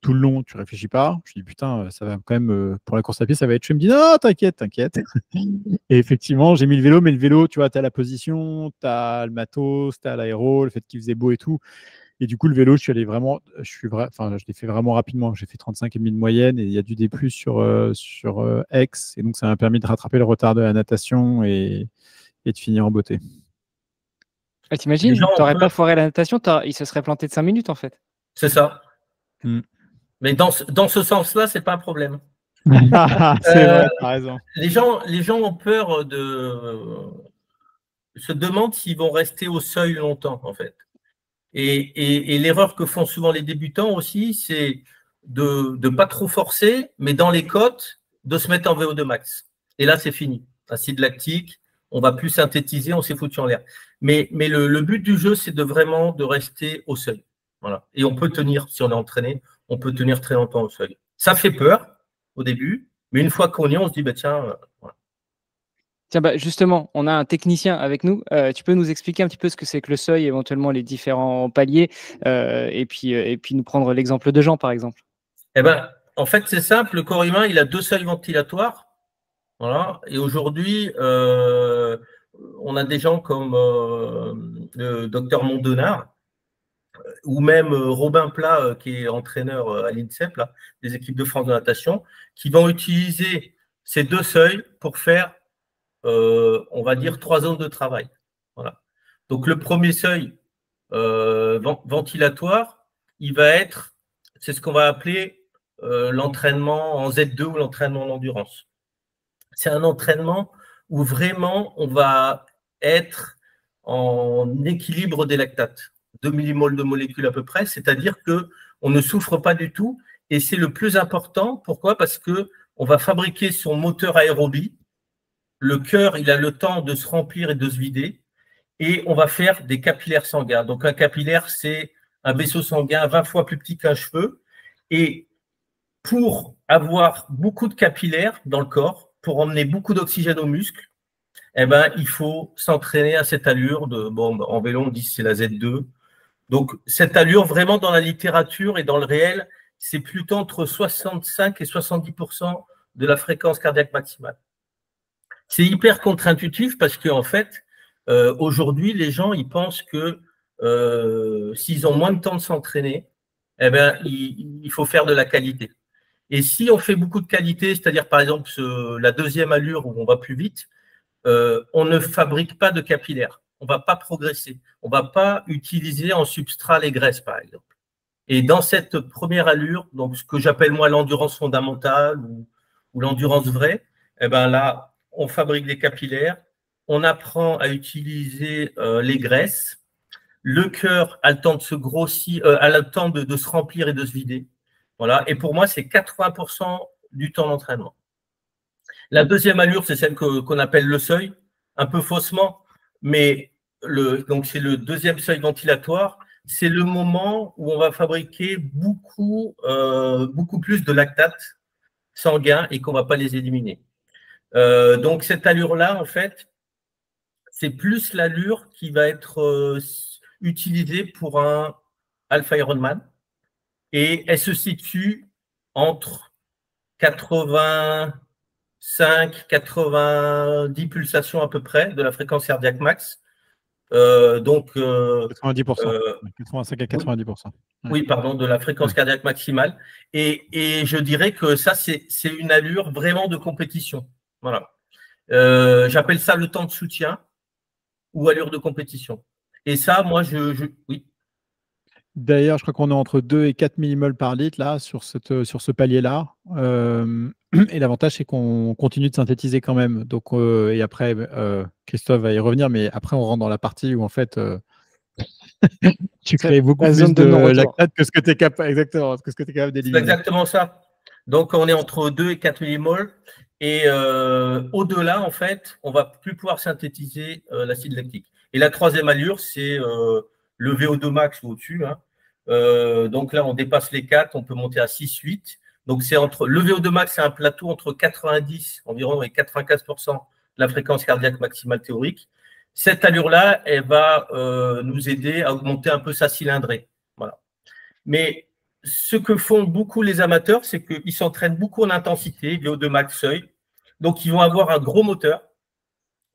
tout le long, tu réfléchis pas. Je dis putain, ça va quand même, pour la course à pied, ça va être chaud. Il me dit non, t'inquiète, t'inquiète. Et effectivement, j'ai mis le vélo, mais le vélo, tu vois, tu as la position, tu as le matos, tu as l'aéro, le fait qu'il faisait beau et tout. Et du coup, le vélo, je l'ai fait vraiment rapidement. J'ai fait 35,5 de moyenne et il y a du D+ sur Aix. Et donc, ça m'a permis de rattraper le retard de la natation et de finir en beauté. Ah, t'imagines, tu n'aurais pas foiré la natation, il se serait planté de 5 minutes en fait. C'est ça. Mais dans ce sens-là, c'est pas un problème. C'est vrai, t'as raison. Les gens ont peur se demandent s'ils vont rester au seuil longtemps, en fait. Et l'erreur que font souvent les débutants aussi, c'est de ne pas trop forcer, mais dans les côtes, de se mettre en VO2 max. Et là, c'est fini. Acide lactique, on va plus synthétiser, on s'est foutu en l'air. Mais le but du jeu, c'est vraiment de rester au seuil. Voilà. Et on peut tenir, si on est entraîné, on peut tenir très longtemps au seuil. Ça fait peur au début, mais une fois qu'on y est, on se dit, bah, tiens, voilà. Tiens, bah, justement, on a un technicien avec nous. Tu peux nous expliquer un petit peu ce que c'est que le seuil, éventuellement les différents paliers, et puis nous prendre l'exemple de Jean, par exemple. Eh ben, en fait, c'est simple. Le corps humain, il a 2 seuils ventilatoires. Voilà. Et aujourd'hui, on a des gens comme le docteur Mondonard ou même Robin Plat, qui est entraîneur à l'INSEP, là, des équipes de France de natation, qui vont utiliser ces 2 seuils pour faire, on va dire, 3 zones de travail. Voilà. Donc, le premier seuil ventilatoire, il va être, c'est ce qu'on va appeler l'entraînement en Z2 ou l'entraînement en endurance. C'est un entraînement où vraiment on va être en équilibre des lactates, 2 millimoles de molécules à peu près, c'est-à-dire qu'on ne souffre pas du tout et c'est le plus important. Pourquoi ? Parce qu'on va fabriquer son moteur aérobie. Le cœur, il a le temps de se remplir et de se vider et on va faire des capillaires sanguins. Donc un capillaire, c'est un vaisseau sanguin 20 fois plus petit qu'un cheveu et pour avoir beaucoup de capillaires dans le corps, pour emmener beaucoup d'oxygène aux muscles, eh ben, il faut s'entraîner à cette allure de, bon, en vélo, on dit c'est la Z2. Donc, cette allure, vraiment dans la littérature et dans le réel, c'est plutôt entre 65 et 70% de la fréquence cardiaque maximale. C'est hyper contre-intuitif parce qu'en fait, aujourd'hui, les gens, ils pensent que s'ils ont moins de temps de s'entraîner, eh ben, il faut faire de la qualité. Et si on fait beaucoup de qualité, c'est-à-dire par exemple la deuxième allure où on va plus vite, on ne fabrique pas de capillaires. On ne va pas progresser. On ne va pas utiliser en substrat les graisses, par exemple. Et dans cette première allure, donc ce que j'appelle moi l'endurance fondamentale ou l'endurance vraie, eh ben là, on fabrique des capillaires, on apprend à utiliser les graisses. Le cœur a le temps de se grossir, a le temps de se remplir et de se vider. Voilà. Et pour moi, c'est 80% du temps d'entraînement. La deuxième allure, c'est celle qu'on appelle le seuil, un peu faussement, mais donc c'est le deuxième seuil ventilatoire. C'est le moment où on va fabriquer beaucoup plus de lactates sanguins et qu'on ne va pas les éliminer. Donc cette allure-là, en fait, c'est plus l'allure qui va être utilisée pour un Alpha Ironman. Et elle se situe entre 85 90 pulsations à peu près de la fréquence cardiaque max. 90%. 85 à 90%. Oui, pardon, de la fréquence cardiaque maximale. Et je dirais que ça, c'est une allure vraiment de compétition. Voilà. J'appelle ça le temps de soutien ou allure de compétition. Et ça, moi, oui. D'ailleurs, je crois qu'on est entre 2 et 4 millimoles par litre là, sur ce palier-là. Et l'avantage, c'est qu'on continue de synthétiser quand même. Donc, et après, Christophe va y revenir, mais après, on rentre dans la partie où en fait, tu crées beaucoup plus de lactate que ce que tu es capable, exactement, que ce que tu es capable d'éliminer. C'est exactement ça. Donc, on est entre 2 et 4 millimoles. Et au-delà, en fait, on ne va plus pouvoir synthétiser l'acide lactique. Et la troisième allure, c'est le VO2 max ou au-dessus. Hein. Donc là, on dépasse les 4, on peut monter à 6, 8. Donc, c'est entre le VO2 max, c'est un plateau entre 90 environ et 95% de la fréquence cardiaque maximale théorique. Cette allure-là, elle va nous aider à augmenter un peu sa cylindrée. Voilà. Mais ce que font beaucoup les amateurs, c'est qu'ils s'entraînent beaucoup en intensité, VO2 max seuil. Donc, ils vont avoir un gros moteur,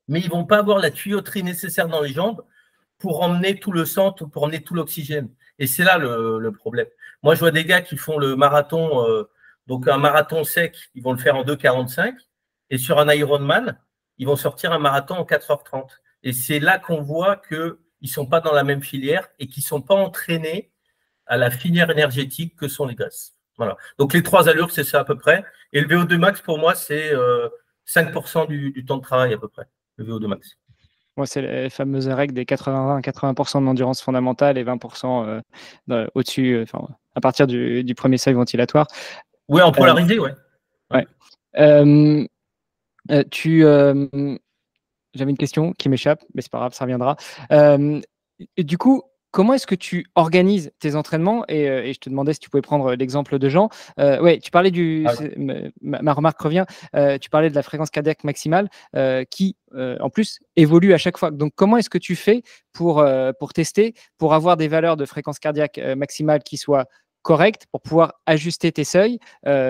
mais ils ne vont pas avoir la tuyauterie nécessaire dans les jambes pour emmener tout le sang, pour emmener tout l'oxygène. Et c'est là le problème. Moi, je vois des gars qui font le marathon, donc un marathon sec, ils vont le faire en 2,45. Et sur un Ironman, ils vont sortir un marathon en 4h30. Et c'est là qu'on voit qu'ils ne sont pas dans la même filière et qu'ils ne sont pas entraînés à la filière énergétique que sont les graisses. Voilà. Donc, les 3 allures, c'est ça à peu près. Et le VO2 max, pour moi, c'est 5% du temps de travail à peu près, le VO2 max. Moi, c'est les fameuses règles des 80% de l'endurance fondamentale et 20% au-dessus, à partir du premier seuil ventilatoire. Oui, en polarisé, ouais. J'avais une question qui m'échappe, mais c'est pas grave, ça reviendra. Et du coup, comment est-ce que tu organises tes entraînements et je te demandais si tu pouvais prendre l'exemple de Jean. Ouais, tu parlais ma remarque revient. Tu parlais de la fréquence cardiaque maximale qui, en plus, évolue à chaque fois. Donc, comment est-ce que tu fais pour tester, pour avoir des valeurs de fréquence cardiaque maximale qui soient correctes, pour pouvoir ajuster tes seuils,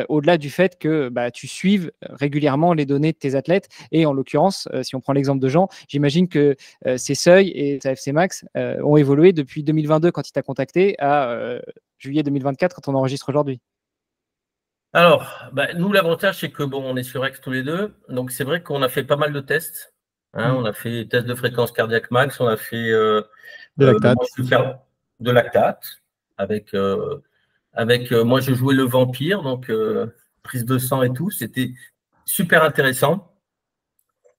au-delà du fait que tu suives régulièrement les données de tes athlètes. Et en l'occurrence, si on prend l'exemple de Jean, j'imagine que ces seuils et sa FC Max ont évolué depuis 2022 quand il t'a contacté à juillet 2024 quand on enregistre aujourd'hui. Alors, nous, l'avantage, c'est que on est sur X tous les deux. Donc, c'est vrai qu'on a fait pas mal de tests. Hein, on a fait des tests de fréquence cardiaque max, on a fait de lactate. De lactate avec moi, je jouais le vampire, donc prise de sang et tout. C'était super intéressant.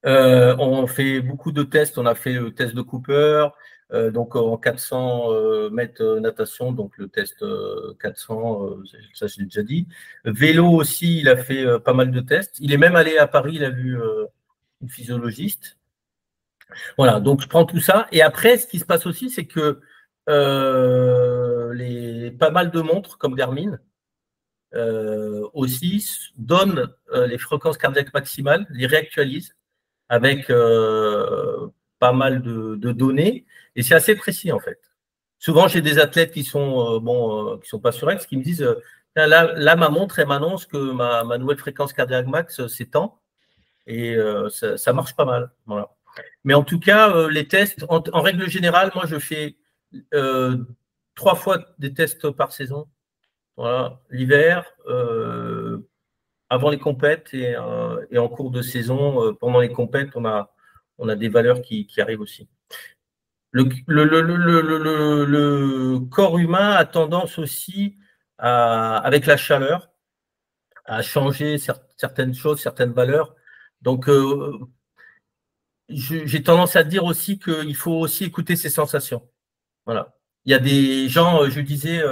On fait beaucoup de tests. On a fait le test de Cooper, donc en 400 mètres natation, donc le test 400, ça je l'ai déjà dit. Vélo aussi, il a fait pas mal de tests. Il est même allé à Paris, il a vu une physiologiste. Voilà, donc je prends tout ça. Et après, ce qui se passe aussi, c'est que pas mal de montres comme Garmin aussi donnent les fréquences cardiaques maximales, les réactualisent avec pas mal de données. Et c'est assez précis, en fait. Souvent, j'ai des athlètes qui sont qui sont pas sur X, qui me disent là, ma montre, elle m'annonce que ma nouvelle fréquence cardiaque max s'étend. Et ça marche pas mal. Voilà. Mais en tout cas, les tests, en règle générale, moi, je fais 3 fois des tests par saison. Voilà. L'hiver, avant les compètes et en cours de saison, pendant les compètes, on a des valeurs qui arrivent aussi. Le corps humain a tendance aussi, avec la chaleur, à changer certaines choses, certaines valeurs. Donc, j'ai tendance à dire aussi qu'il faut aussi écouter ses sensations. Voilà. Il y a des gens, je disais,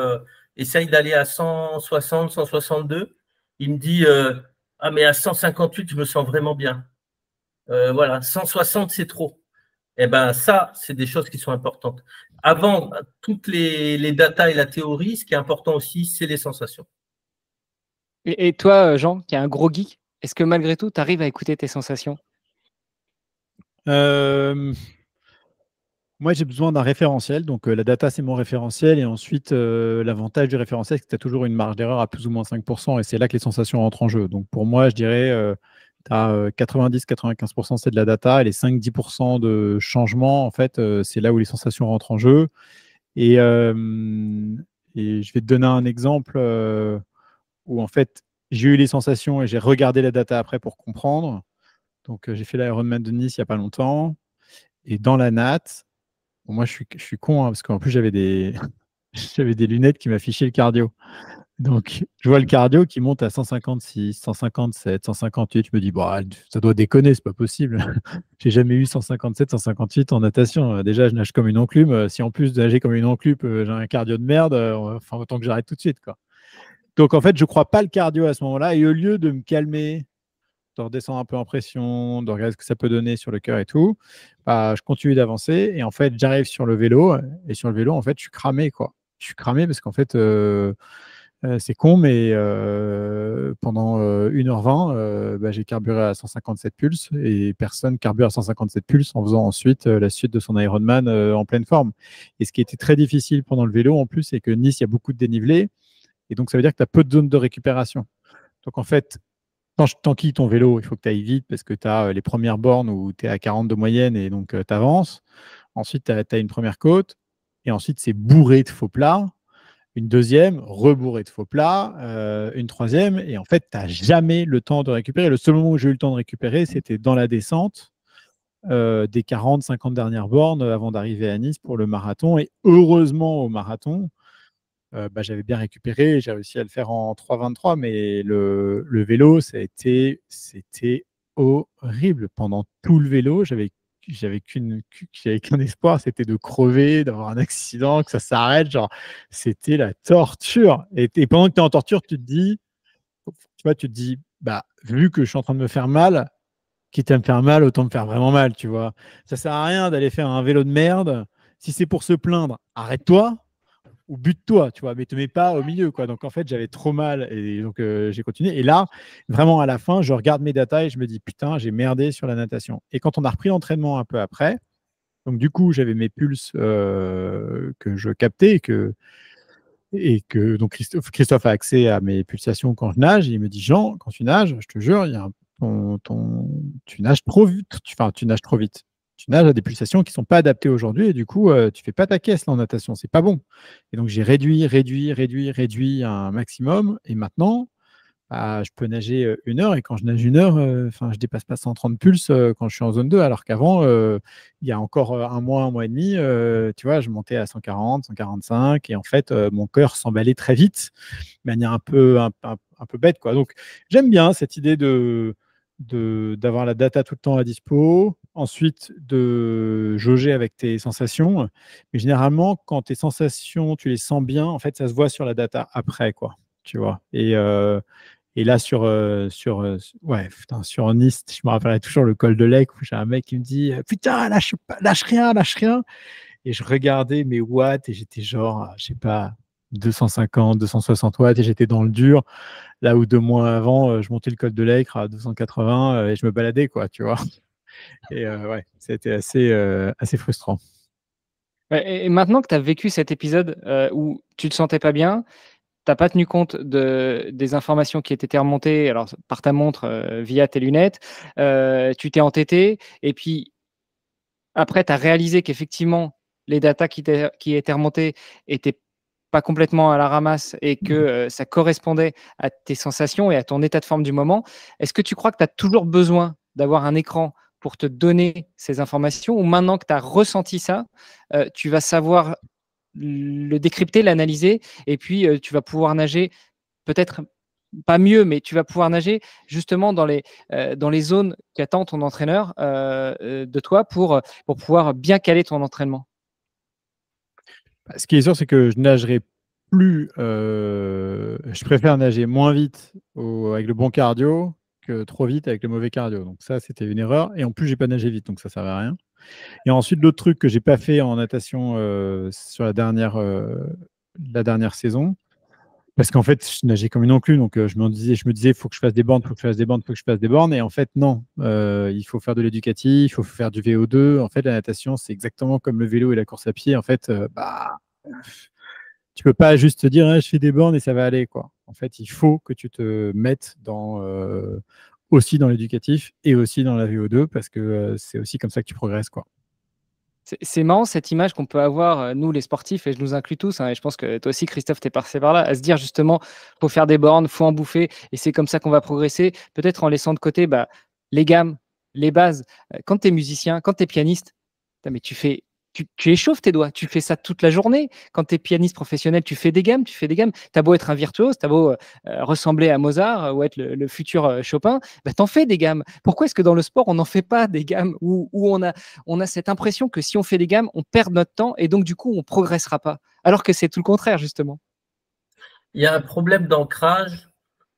essaye d'aller à 160, 162. Il me dit, ah mais à 158, je me sens vraiment bien. Voilà, 160, c'est trop. Eh bien, ça, c'est des choses qui sont importantes. Avant toutes les datas et la théorie, ce qui est important aussi, c'est les sensations. Et toi, Jean, qui est un gros geek, est-ce que malgré tout, tu arrives à écouter tes sensations ? Moi, j'ai besoin d'un référentiel. Donc, la data, c'est mon référentiel. Et ensuite, l'avantage du référentiel, c'est que tu as toujours une marge d'erreur à plus ou moins 5%. Et c'est là que les sensations entrent en jeu. Donc, pour moi, je dirais, tu as 90-95% c'est de la data et les 5-10% de changement, en fait, c'est là où les sensations rentrent en jeu. Et je vais te donner un exemple où, en fait, j'ai eu les sensations et j'ai regardé la data après pour comprendre. Donc, j'ai fait l'Ironman de Nice il n'y a pas longtemps. Et dans la natte, bon, moi, je suis con, hein, parce qu'en plus, j'avais des, j'avais des lunettes qui m'affichaient le cardio. Donc, je vois le cardio qui monte à 156, 157, 158. Je me dis, bah, ça doit déconner, c'est pas possible. J'ai jamais eu 157, 158 en natation. Déjà, je nage comme une enclume. Si en plus de nager comme une enclume, j'ai un cardio de merde, enfin, autant que j'arrête tout de suite, quoi. Donc, en fait, je crois pas le cardio à ce moment-là. Et au lieu de me calmer, de redescendre un peu en pression, de regarder ce que ça peut donner sur le cœur et tout, bah, je continue d'avancer. Et en fait, j'arrive sur le vélo. Et sur le vélo, en fait, je suis cramé, quoi. Je suis cramé parce qu'en fait, c'est con, mais pendant 1h20, bah, j'ai carburé à 157 pulses et personne carbure à 157 pulses en faisant ensuite la suite de son Ironman en pleine forme. Et ce qui était très difficile pendant le vélo, en plus, c'est que Nice, il y a beaucoup de dénivelé. Et donc, ça veut dire que tu as peu de zones de récupération. Donc, en fait, quand tu t'enquilles ton vélo, il faut que tu ailles vite parce que tu as les premières bornes où tu es à 40 de moyenne et donc tu avances. Ensuite, tu as une première côte. Et ensuite, c'est bourré de faux plats. Une deuxième, rebourrée de faux plats, une troisième, et en fait, tu n'as jamais le temps de récupérer. Le seul moment où j'ai eu le temps de récupérer, c'était dans la descente des 40, 50 dernières bornes avant d'arriver à Nice pour le marathon. Et heureusement, au marathon, bah, j'avais bien récupéré, j'ai réussi à le faire en 3,23, mais le vélo, c'était horrible. Pendant tout le vélo, j'avais qu'un espoir, c'était de crever, d'avoir un accident, que ça s'arrête. Genre, c'était la torture. Et pendant que tu es en torture, tu te dis, bah, vu que je suis en train de me faire mal, quitte à me faire mal, autant me faire vraiment mal, tu vois. Ça sert à rien d'aller faire un vélo de merde. Si c'est pour se plaindre, arrête-toi ou bute-toi, tu vois, mais te mets pas au milieu, quoi. Donc, en fait, j'avais trop mal et donc j'ai continué. Et là, vraiment, à la fin, je regarde mes datas et je me dis, putain, j'ai merdé sur la natation. Et quand on a repris l'entraînement un peu après, donc du coup, j'avais mes pulses que je captais et que donc Christophe a accès à mes pulsations quand je nage. Et il me dit, Jean, quand tu nages, je te jure, il y a tu nages trop vite. Tu nages trop vite. Tu nages à des pulsations qui ne sont pas adaptées aujourd'hui et du coup, tu ne fais pas ta caisse là, en natation. C'est pas bon. Et donc, j'ai réduit à un maximum. Et maintenant, bah, je peux nager 1 heure. Et quand je nage 1 heure, je dépasse pas 130 pulses quand je suis en zone 2. Alors qu'avant, il y a encore un mois et demi, tu vois, je montais à 140, 145. Et en fait, mon cœur s'emballait très vite, de manière un peu bête, quoi. Donc, j'aime bien cette idée d'avoir la data tout le temps à dispo, ensuite de jauger avec tes sensations. Mais généralement, quand tes sensations, tu les sens bien, en fait, ça se voit sur la data après, quoi. Tu vois. Et là, ouais, putain, sur Nice, je me rappellerai toujours le col de Lec où j'ai un mec qui me dit putain, lâche rien, lâche rien. Et je regardais mes watts et j'étais genre, je sais pas, 250, 260 watts et j'étais dans le dur. Là où 2 mois avant, je montais le col de l'Aicre à 280 et je me baladais, quoi, tu vois. Et ouais, c'était assez frustrant. Ouais, et maintenant que tu as vécu cet épisode où tu te sentais pas bien, tu n'as pas tenu compte des informations qui étaient remontées alors, par ta montre via tes lunettes, tu t'es entêté et puis après tu as réalisé qu'effectivement les datas qui étaient remontées étaient pas complètement à la ramasse et que ça correspondait à tes sensations et à ton état de forme du moment. Est-ce que tu crois que tu as toujours besoin d'avoir un écran pour te donner ces informations ou maintenant que tu as ressenti ça, tu vas savoir le décrypter, l'analyser et puis tu vas pouvoir nager peut-être pas mieux, mais tu vas pouvoir nager justement dans les zones qu'attend ton entraîneur de toi pour pouvoir bien caler ton entraînement? Ce qui est sûr, c'est que je nagerai plus. Je préfère nager moins vite avec le bon cardio que trop vite avec le mauvais cardio. Donc ça, c'était une erreur. Et en plus, j'ai pas nagé vite, donc ça ne servait à rien. Et ensuite, l'autre truc que j'ai pas fait en natation sur la dernière saison, parce qu'en fait, je nageais comme une enclume, donc je me disais, il faut que je fasse des bornes, il faut que je fasse des bornes, il faut que je fasse des bornes. Et en fait, non, il faut faire de l'éducatif, il faut faire du VO2. En fait, la natation, c'est exactement comme le vélo et la course à pied. En fait, tu peux pas juste te dire, ah, je fais des bornes et ça va aller, quoi. En fait, il faut que tu te mettes aussi dans l'éducatif et aussi dans la VO2 parce que c'est aussi comme ça que tu progresses, quoi. C'est marrant cette image qu'on peut avoir, nous les sportifs, et je nous inclus tous, hein, et je pense que toi aussi Christophe, tu es passé par là, à se dire justement: «Faut faire des bornes, faut en bouffer et c'est comme ça qu'on va progresser». Peut-être en laissant de côté, bah, les gammes, les bases. Quand tu es musicien, quand tu es pianiste, putain mais tu échauffes tes doigts, tu fais ça toute la journée. Quand tu es pianiste professionnel, tu fais des gammes, tu fais des gammes. Tu as beau être un virtuose, tu as beau, ressembler à Mozart, ou être le futur, Chopin, bah, tu en fais des gammes. Pourquoi est-ce que dans le sport, on n'en fait pas des gammes où on a cette impression que si on fait des gammes, on perd notre temps et donc du coup, on progressera pas. Alors que c'est tout le contraire, justement. Il y a un problème d'ancrage,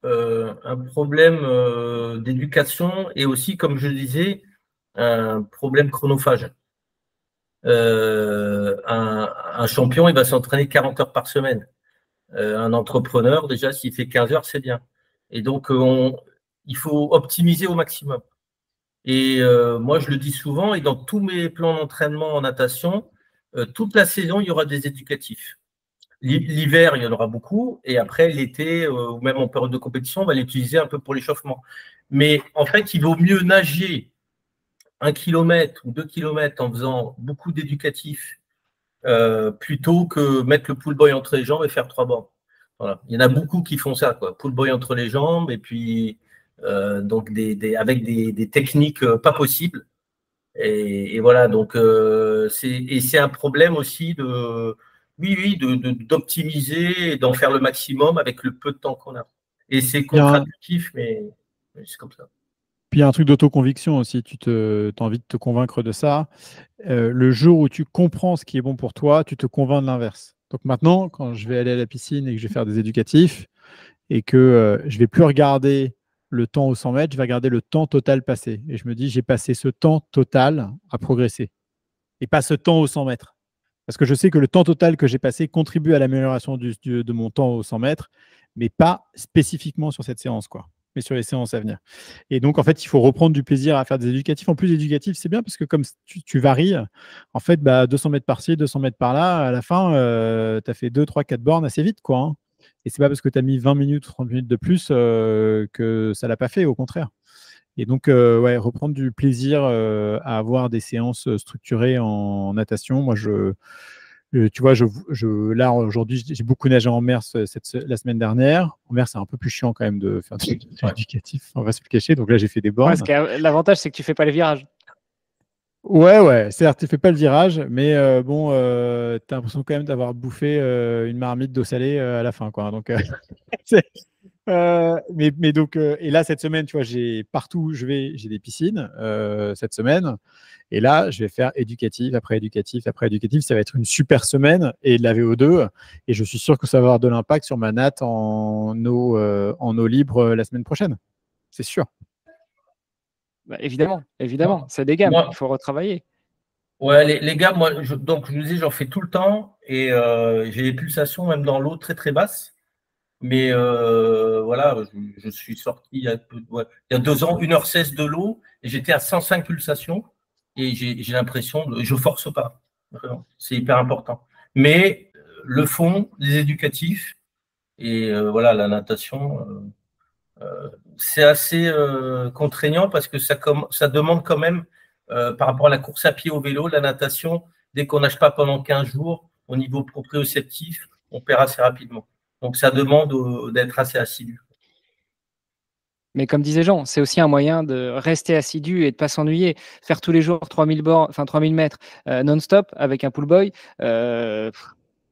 un problème d'éducation et aussi, comme je le disais, un problème chronophage. Un champion, il va s'entraîner 40 heures par semaine. Un entrepreneur, déjà, s'il fait 15 heures, c'est bien. Et donc, il faut optimiser au maximum. Et moi, je le dis souvent, et dans tous mes plans d'entraînement en natation, toute la saison, il y aura des éducatifs. L'hiver, il y en aura beaucoup, et après, l'été, ou même en période de compétition, on va l'utiliser un peu pour l'échauffement. Mais en fait, il vaut mieux nager 1 kilomètre ou 2 kilomètres en faisant beaucoup d'éducatifs plutôt que mettre le pull boy entre les jambes et faire 3 bornes. Voilà. Il y en a beaucoup qui font ça, quoi. Pull boy entre les jambes et puis donc avec des techniques pas possibles. Et voilà, donc c'est un problème aussi d'optimiser et d'en faire le maximum avec le peu de temps qu'on a. Et c'est contre-intuitif, mais c'est comme ça. Puis il y a un truc d'autoconviction aussi, as envie de te convaincre de ça. Le jour où tu comprends ce qui est bon pour toi, tu te convaincs de l'inverse. Donc maintenant, quand je vais aller à la piscine et que je vais faire des éducatifs et que je vais plus regarder le temps au 100 mètres, je vais regarder le temps total passé. Et je me dis, j'ai passé ce temps total à progresser et pas ce temps au 100 mètres. Parce que je sais que le temps total que j'ai passé contribue à l'amélioration de mon temps au 100 mètres, mais pas spécifiquement sur cette séance, quoi, mais sur les séances à venir. Et donc, en fait, il faut reprendre du plaisir à faire des éducatifs. En plus, éducatifs, c'est bien parce que comme tu varies, en fait, 200 mètres par-ci, 200 mètres par-là, à la fin, tu as fait 2, 3, 4 bornes assez vite, quoi. Hein. Et c'est pas parce que tu as mis 20 minutes ou 30 minutes de plus que ça l'a pas fait, au contraire. Et donc, ouais, reprendre du plaisir à avoir des séances structurées en natation. Moi, tu vois, là, aujourd'hui, j'ai beaucoup nagé en mer la semaine dernière. En mer, c'est un peu plus chiant quand même de faire du éducatif, on va se le cacher. Donc là, j'ai fait des bornes. L'avantage, c'est que tu fais pas les virages. Ouais, certes, tu fais pas le virage, mais bon, tu as l'impression quand même d'avoir bouffé une marmite d'eau salée à la fin, quoi. Donc, mais donc, et là, cette semaine, tu vois, partout où je vais, j'ai des piscines cette semaine. Et là, je vais faire éducatif après éducatif après éducatif. Ça va être une super semaine et de la VO2. Et je suis sûr que ça va avoir de l'impact sur ma natte en eau libre la semaine prochaine. C'est sûr. Bah, évidemment, c'est des gammes, il faut retravailler. Ouais, les gars, moi, donc je vous disais, j'en fais tout le temps et j'ai des pulsations même dans l'eau très très basses. Mais voilà, je suis sorti il y a 2 ans, 1h16 de l'eau et j'étais à 105 pulsations et j'ai l'impression je force pas. C'est hyper important. Mais le fond, les éducatifs et voilà, la natation, c'est assez contraignant parce que ça demande quand même, par rapport à la course à pied, au vélo, la natation, dès qu'on nage pas pendant 15 jours, au niveau proprioceptif, on perd assez rapidement. Donc, ça demande d'être assez assidu. Mais comme disait Jean, c'est aussi un moyen de rester assidu et de ne pas s'ennuyer. Faire tous les jours 3000 mètres non-stop avec un pull boy,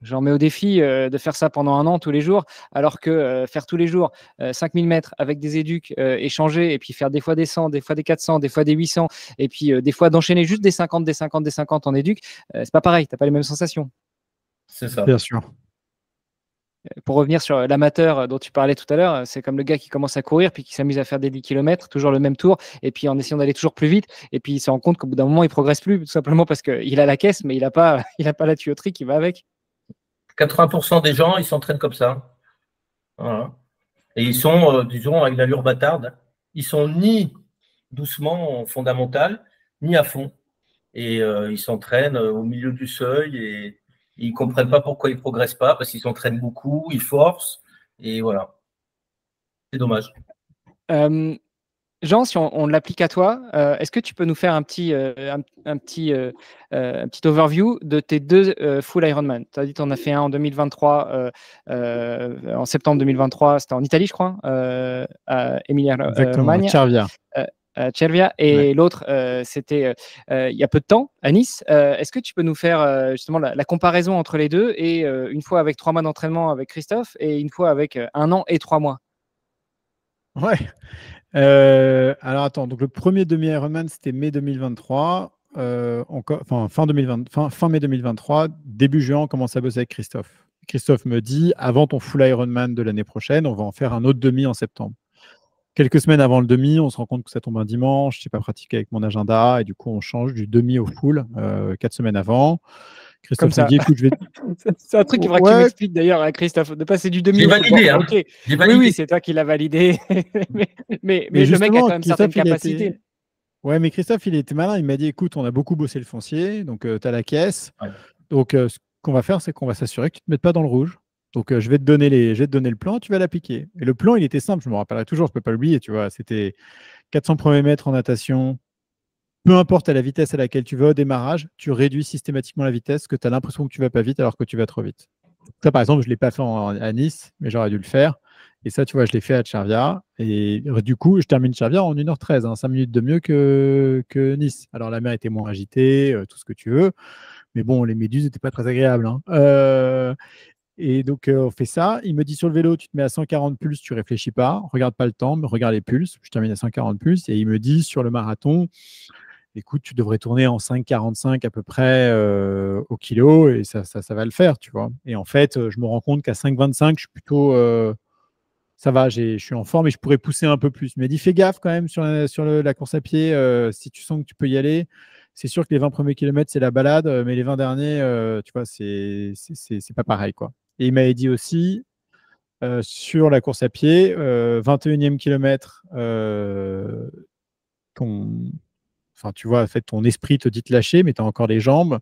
j'en mets au défi de faire ça pendant 1 an tous les jours, alors que faire tous les jours 5000 mètres avec des éducs, échanger et puis faire des fois des 100, des fois des 400, des fois des 800, et puis des fois d'enchaîner juste des 50, des 50, des 50 en éduc, c'est pas pareil, tu n'as pas les mêmes sensations. C'est ça. Bien sûr. Pour revenir sur l'amateur dont tu parlais tout à l'heure, c'est comme le gars qui commence à courir puis qui s'amuse à faire des 10 km, toujours le même tour, et puis en essayant d'aller toujours plus vite, et puis il se rend compte qu'au bout d'un moment, il progresse plus, tout simplement parce qu'il a la caisse, mais il n'a pas, la tuyauterie qui va avec. 80% des gens, ils s'entraînent comme ça. Voilà. Et ils sont, disons, avec l'allure bâtarde. Ils sont ni doucement en fondamental, ni à fond. Et ils s'entraînent au milieu du seuil et ils ne comprennent pas pourquoi ils ne progressent pas, parce qu'ils s'entraînent beaucoup, ils forcent, et voilà. C'est dommage. Jean, si on l'applique à toi, est-ce que tu peux nous faire un petit overview de tes deux full Ironman? Tu as dit que tu en as fait un en 2023, en septembre 2023, c'était en Italie, je crois, à Exactement, Emilia-Romagna, Cervia. à Cervia, Ouais. et l'autre, c'était il y a peu de temps, à Nice. Est-ce que tu peux nous faire justement la comparaison entre les deux, et une fois avec 3 mois d'entraînement avec Christophe et une fois avec 1 an et 3 mois? Ouais. Alors attends, donc le premier demi-Ironman, c'était mai 2023. Enfin, fin mai 2023, début juin, on commence à bosser avec Christophe. Christophe me dit, avant ton full Ironman de l'année prochaine, on va en faire un autre demi en septembre. Quelques semaines avant le demi, on se rend compte que ça tombe un dimanche, je n'ai pas pratiqué avec mon agenda, et du coup, on change du demi au full 4 semaines avant. Comme Christophe me ça. dit, écoute, je vais... C'est un truc qu'il faudra que tu Ouais, m'expliques d'ailleurs à Christophe, de passer du demi J'ai au full. Bon, validé, hein. ok. J'ai Oui, validé. c'est toi qui l'as validé. mais mais le mec a justement, quand même certaines Christophe, il capacités. était... Ouais, mais Christophe, il était malin. Il m'a dit, écoute, on a beaucoup bossé le foncier, donc tu as la caisse. Ouais. Donc, ce qu'on va faire, c'est qu'on va s'assurer que tu ne te mettes pas dans le rouge. Donc, je vais te donner le plan, tu vas l'appliquer. Et le plan, il était simple, je me rappellerai toujours, je ne peux pas l'oublier, tu vois. C'était 400 premiers mètres en natation. Peu importe à la vitesse à laquelle tu vas au démarrage, tu réduis systématiquement la vitesse, que tu as l'impression que tu vas pas vite alors que tu vas trop vite. Ça, par exemple, je ne l'ai pas fait à Nice, mais j'aurais dû le faire. Et ça, tu vois, je l'ai fait à Cervia. Et du coup, je termine Cervia en 1h13, 5 minutes de mieux que Nice. Alors, la mer était moins agitée, tout ce que tu veux. Mais bon, les méduses n'étaient pas très agréables, hein. Et donc, on fait ça. Il me dit sur le vélo, tu te mets à 140 pulses, tu réfléchis pas, regarde pas le temps, mais regarde les pulses. Je termine à 140 pulses. Et il me dit sur le marathon, écoute, tu devrais tourner en 5,45 à peu près au kilo, et ça va le faire, tu vois. Et en fait, je me rends compte qu'à 5,25, je suis plutôt... ça va, je suis en forme et je pourrais pousser un peu plus. Mais dis, fais gaffe quand même sur la course à pied, si tu sens que tu peux y aller. C'est sûr que les 20 premiers kilomètres, c'est la balade, mais les 20 derniers, tu vois, c'est pas pareil, quoi. Et il m'avait dit aussi, sur la course à pied, 21e kilomètre, ton, enfin, tu vois, en fait, ton esprit te dit de lâcher, mais tu as encore les jambes.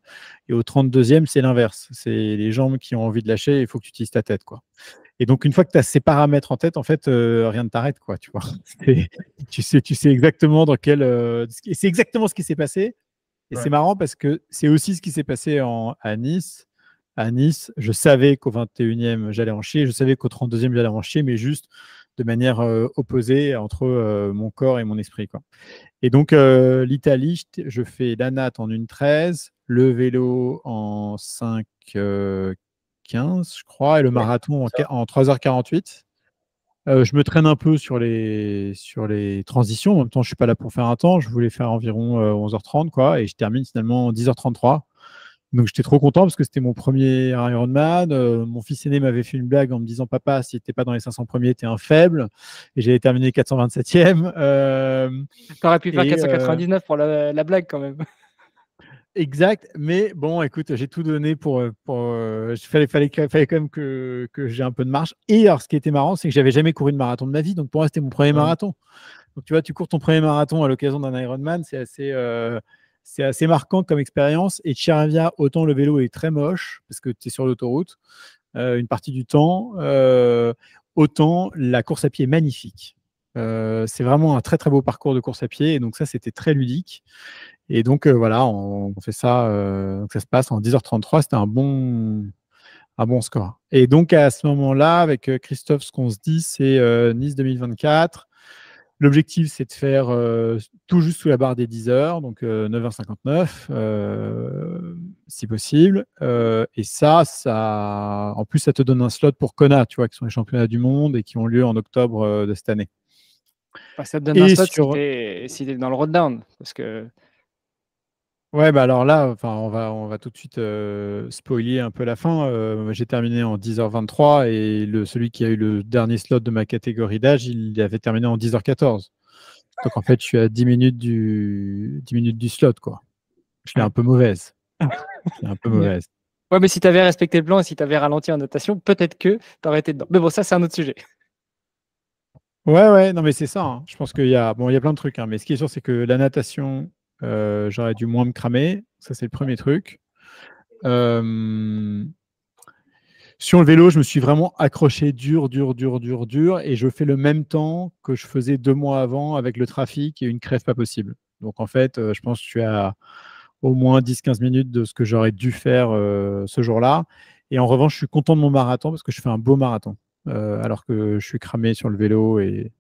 Et au 32e, c'est l'inverse. C'est les jambes qui ont envie de lâcher, il faut que tu utilises ta tête, quoi. Et donc, une fois que tu as ces paramètres en tête, en fait, rien ne t'arrête, quoi, tu vois. Tu sais exactement dans quel. Et c'est exactement ce qui s'est passé. Et Ouais. c'est marrant parce que c'est aussi ce qui s'est passé à Nice. À Nice, je savais qu'au 21e, j'allais en chier. Je savais qu'au 32e, j'allais en chier, mais juste de manière opposée entre mon corps et mon esprit, quoi. Et donc, l'Italie, je fais la natte en 1,13, le vélo en 5,15, je crois, et le Ouais, marathon ça. en 3h48. Je me traîne un peu sur les transitions. En même temps, je ne suis pas là pour faire un temps. Je voulais faire environ 11h30, quoi, et je termine finalement en 10h33. Donc, j'étais trop content parce que c'était mon premier Ironman. Mon fils aîné m'avait fait une blague en me disant, papa, si tu n'étais pas dans les 500 premiers, tu es un faible. Et j'avais terminé 427e. Tu aurais pu faire Et 499 pour la blague quand même. exact, mais bon, écoute, j'ai tout donné fallait quand même que j'ai un peu de marge. Et alors, ce qui était marrant, c'est que j'avais jamais couru de marathon de ma vie, donc pour moi, c'était mon premier marathon. Donc, tu vois, tu cours ton premier marathon à l'occasion d'un Ironman, c'est assez marquant comme expérience. Et Cervia, autant le vélo est très moche, parce que tu es sur l'autoroute une partie du temps, autant la course à pied est magnifique. C'est vraiment un très très beau parcours de course à pied, et donc ça, c'était très ludique. Et donc, voilà, on fait ça. Donc ça se passe en 10h33. C'était un bon score. Et donc, à ce moment-là, avec Christophe, ce qu'on se dit, c'est Nice 2024. L'objectif, c'est de faire tout juste sous la barre des 10 heures, donc 9h59, si possible. Et ça, en plus, ça te donne un slot pour Kona, tu vois, qui sont les championnats du monde et qui ont lieu en octobre de cette année. Bah, ça te donne un Et slot si sur, t'es dans le road down. Parce que Ouais, bah alors là, enfin, on va tout de suite spoiler un peu la fin. J'ai terminé en 10h23 et celui qui a eu le dernier slot de ma catégorie d'âge, il avait terminé en 10h14. Donc en fait, je suis à 10 minutes du slot, quoi. Je l'ai un peu mauvaise. Je l'ai un peu mauvaise. ouais, mais si tu avais respecté le plan et si tu avais ralenti en natation, peut-être que tu aurais été dedans. Mais bon, ça, c'est un autre sujet. Ouais, ouais, non, mais c'est ça, hein. Je pense qu'il y a plein de trucs, hein. Mais ce qui est sûr, c'est que la natation, j'aurais dû moins me cramer. Ça, c'est le premier truc. Euh, Sur le vélo, je me suis vraiment accroché dur, et je fais le même temps que je faisais 2 mois avant avec le trafic et une crève pas possible. Donc en fait, je pense que je suis à au moins 10-15 minutes de ce que j'aurais dû faire ce jour-là. Et en revanche, je suis content de mon marathon parce que je fais un beau marathon, alors que je suis cramé sur le vélo et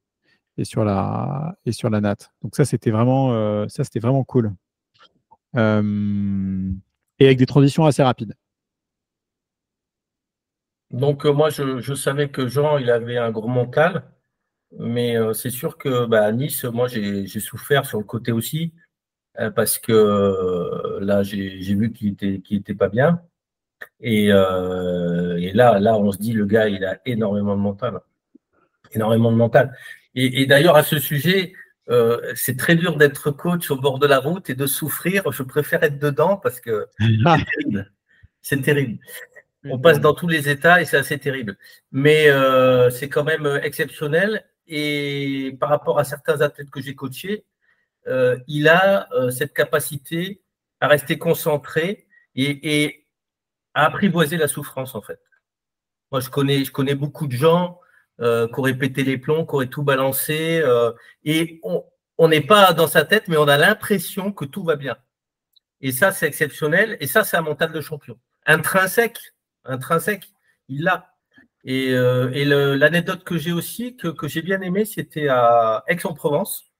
sur la natte. Donc ça, c'était vraiment cool. Et avec des transitions assez rapides. Donc, moi, je savais que Jean, il avait un gros mental, mais c'est sûr que à Nice, moi, j'ai souffert sur le côté aussi, parce que là, j'ai vu qu'il était pas bien. Et là, on se dit, le gars, il a énormément de mental. Énormément de mental. Et d'ailleurs, à ce sujet, c'est très dur d'être coach au bord de la route et de souffrir. Je préfère être dedans parce que Ah, c'est terrible. C'est terrible. On passe évidemment. dans tous les états et c'est assez terrible. Mais c'est quand même exceptionnel. Et par rapport à certains athlètes que j'ai coachés, il a cette capacité à rester concentré et à apprivoiser la souffrance, en fait. Moi, je connais beaucoup de gens qui auraient pété les plombs, qui auraient tout balancé. Et on n'est pas dans sa tête, mais on a l'impression que tout va bien. Et ça, c'est exceptionnel. Et ça, c'est un mental de champion. Intrinsèque, il l'a. Et l'anecdote que j'ai aussi, que j'ai bien aimé, c'était à Aix-en-Provence.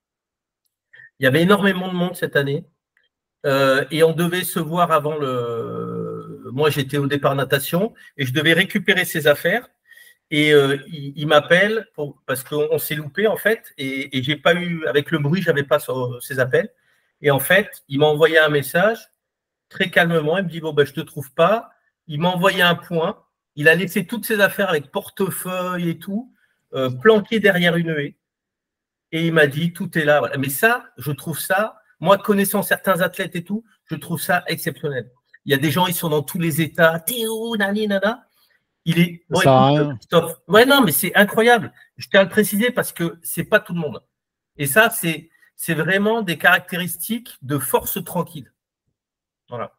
Il y avait énormément de monde cette année. Et on devait se voir avant le. Moi, j'étais au départ natation et je devais récupérer ses affaires. Et il m'appelle parce qu'on s'est loupé en fait. Et j'ai pas eu, avec le bruit, j'avais pas ses appels. Et en fait, il m'a envoyé un message très calmement. Il me dit bon, je te trouve pas. Il m'a envoyé un point. Il a laissé toutes ses affaires avec portefeuille et tout, planquées derrière une haie. Et il m'a dit tout est là. Voilà. Mais ça, je trouve ça, moi connaissant certains athlètes et tout, je trouve ça exceptionnel. Il y a des gens, ils sont dans tous les états. Théo, nani, nana. Il est. Ça Bon, sert à écoute, rien. Christophe. Ouais, non, mais c'est incroyable. Je tiens à le préciser parce que c'est pas tout le monde. Et ça, c'est vraiment des caractéristiques de force tranquille. Voilà.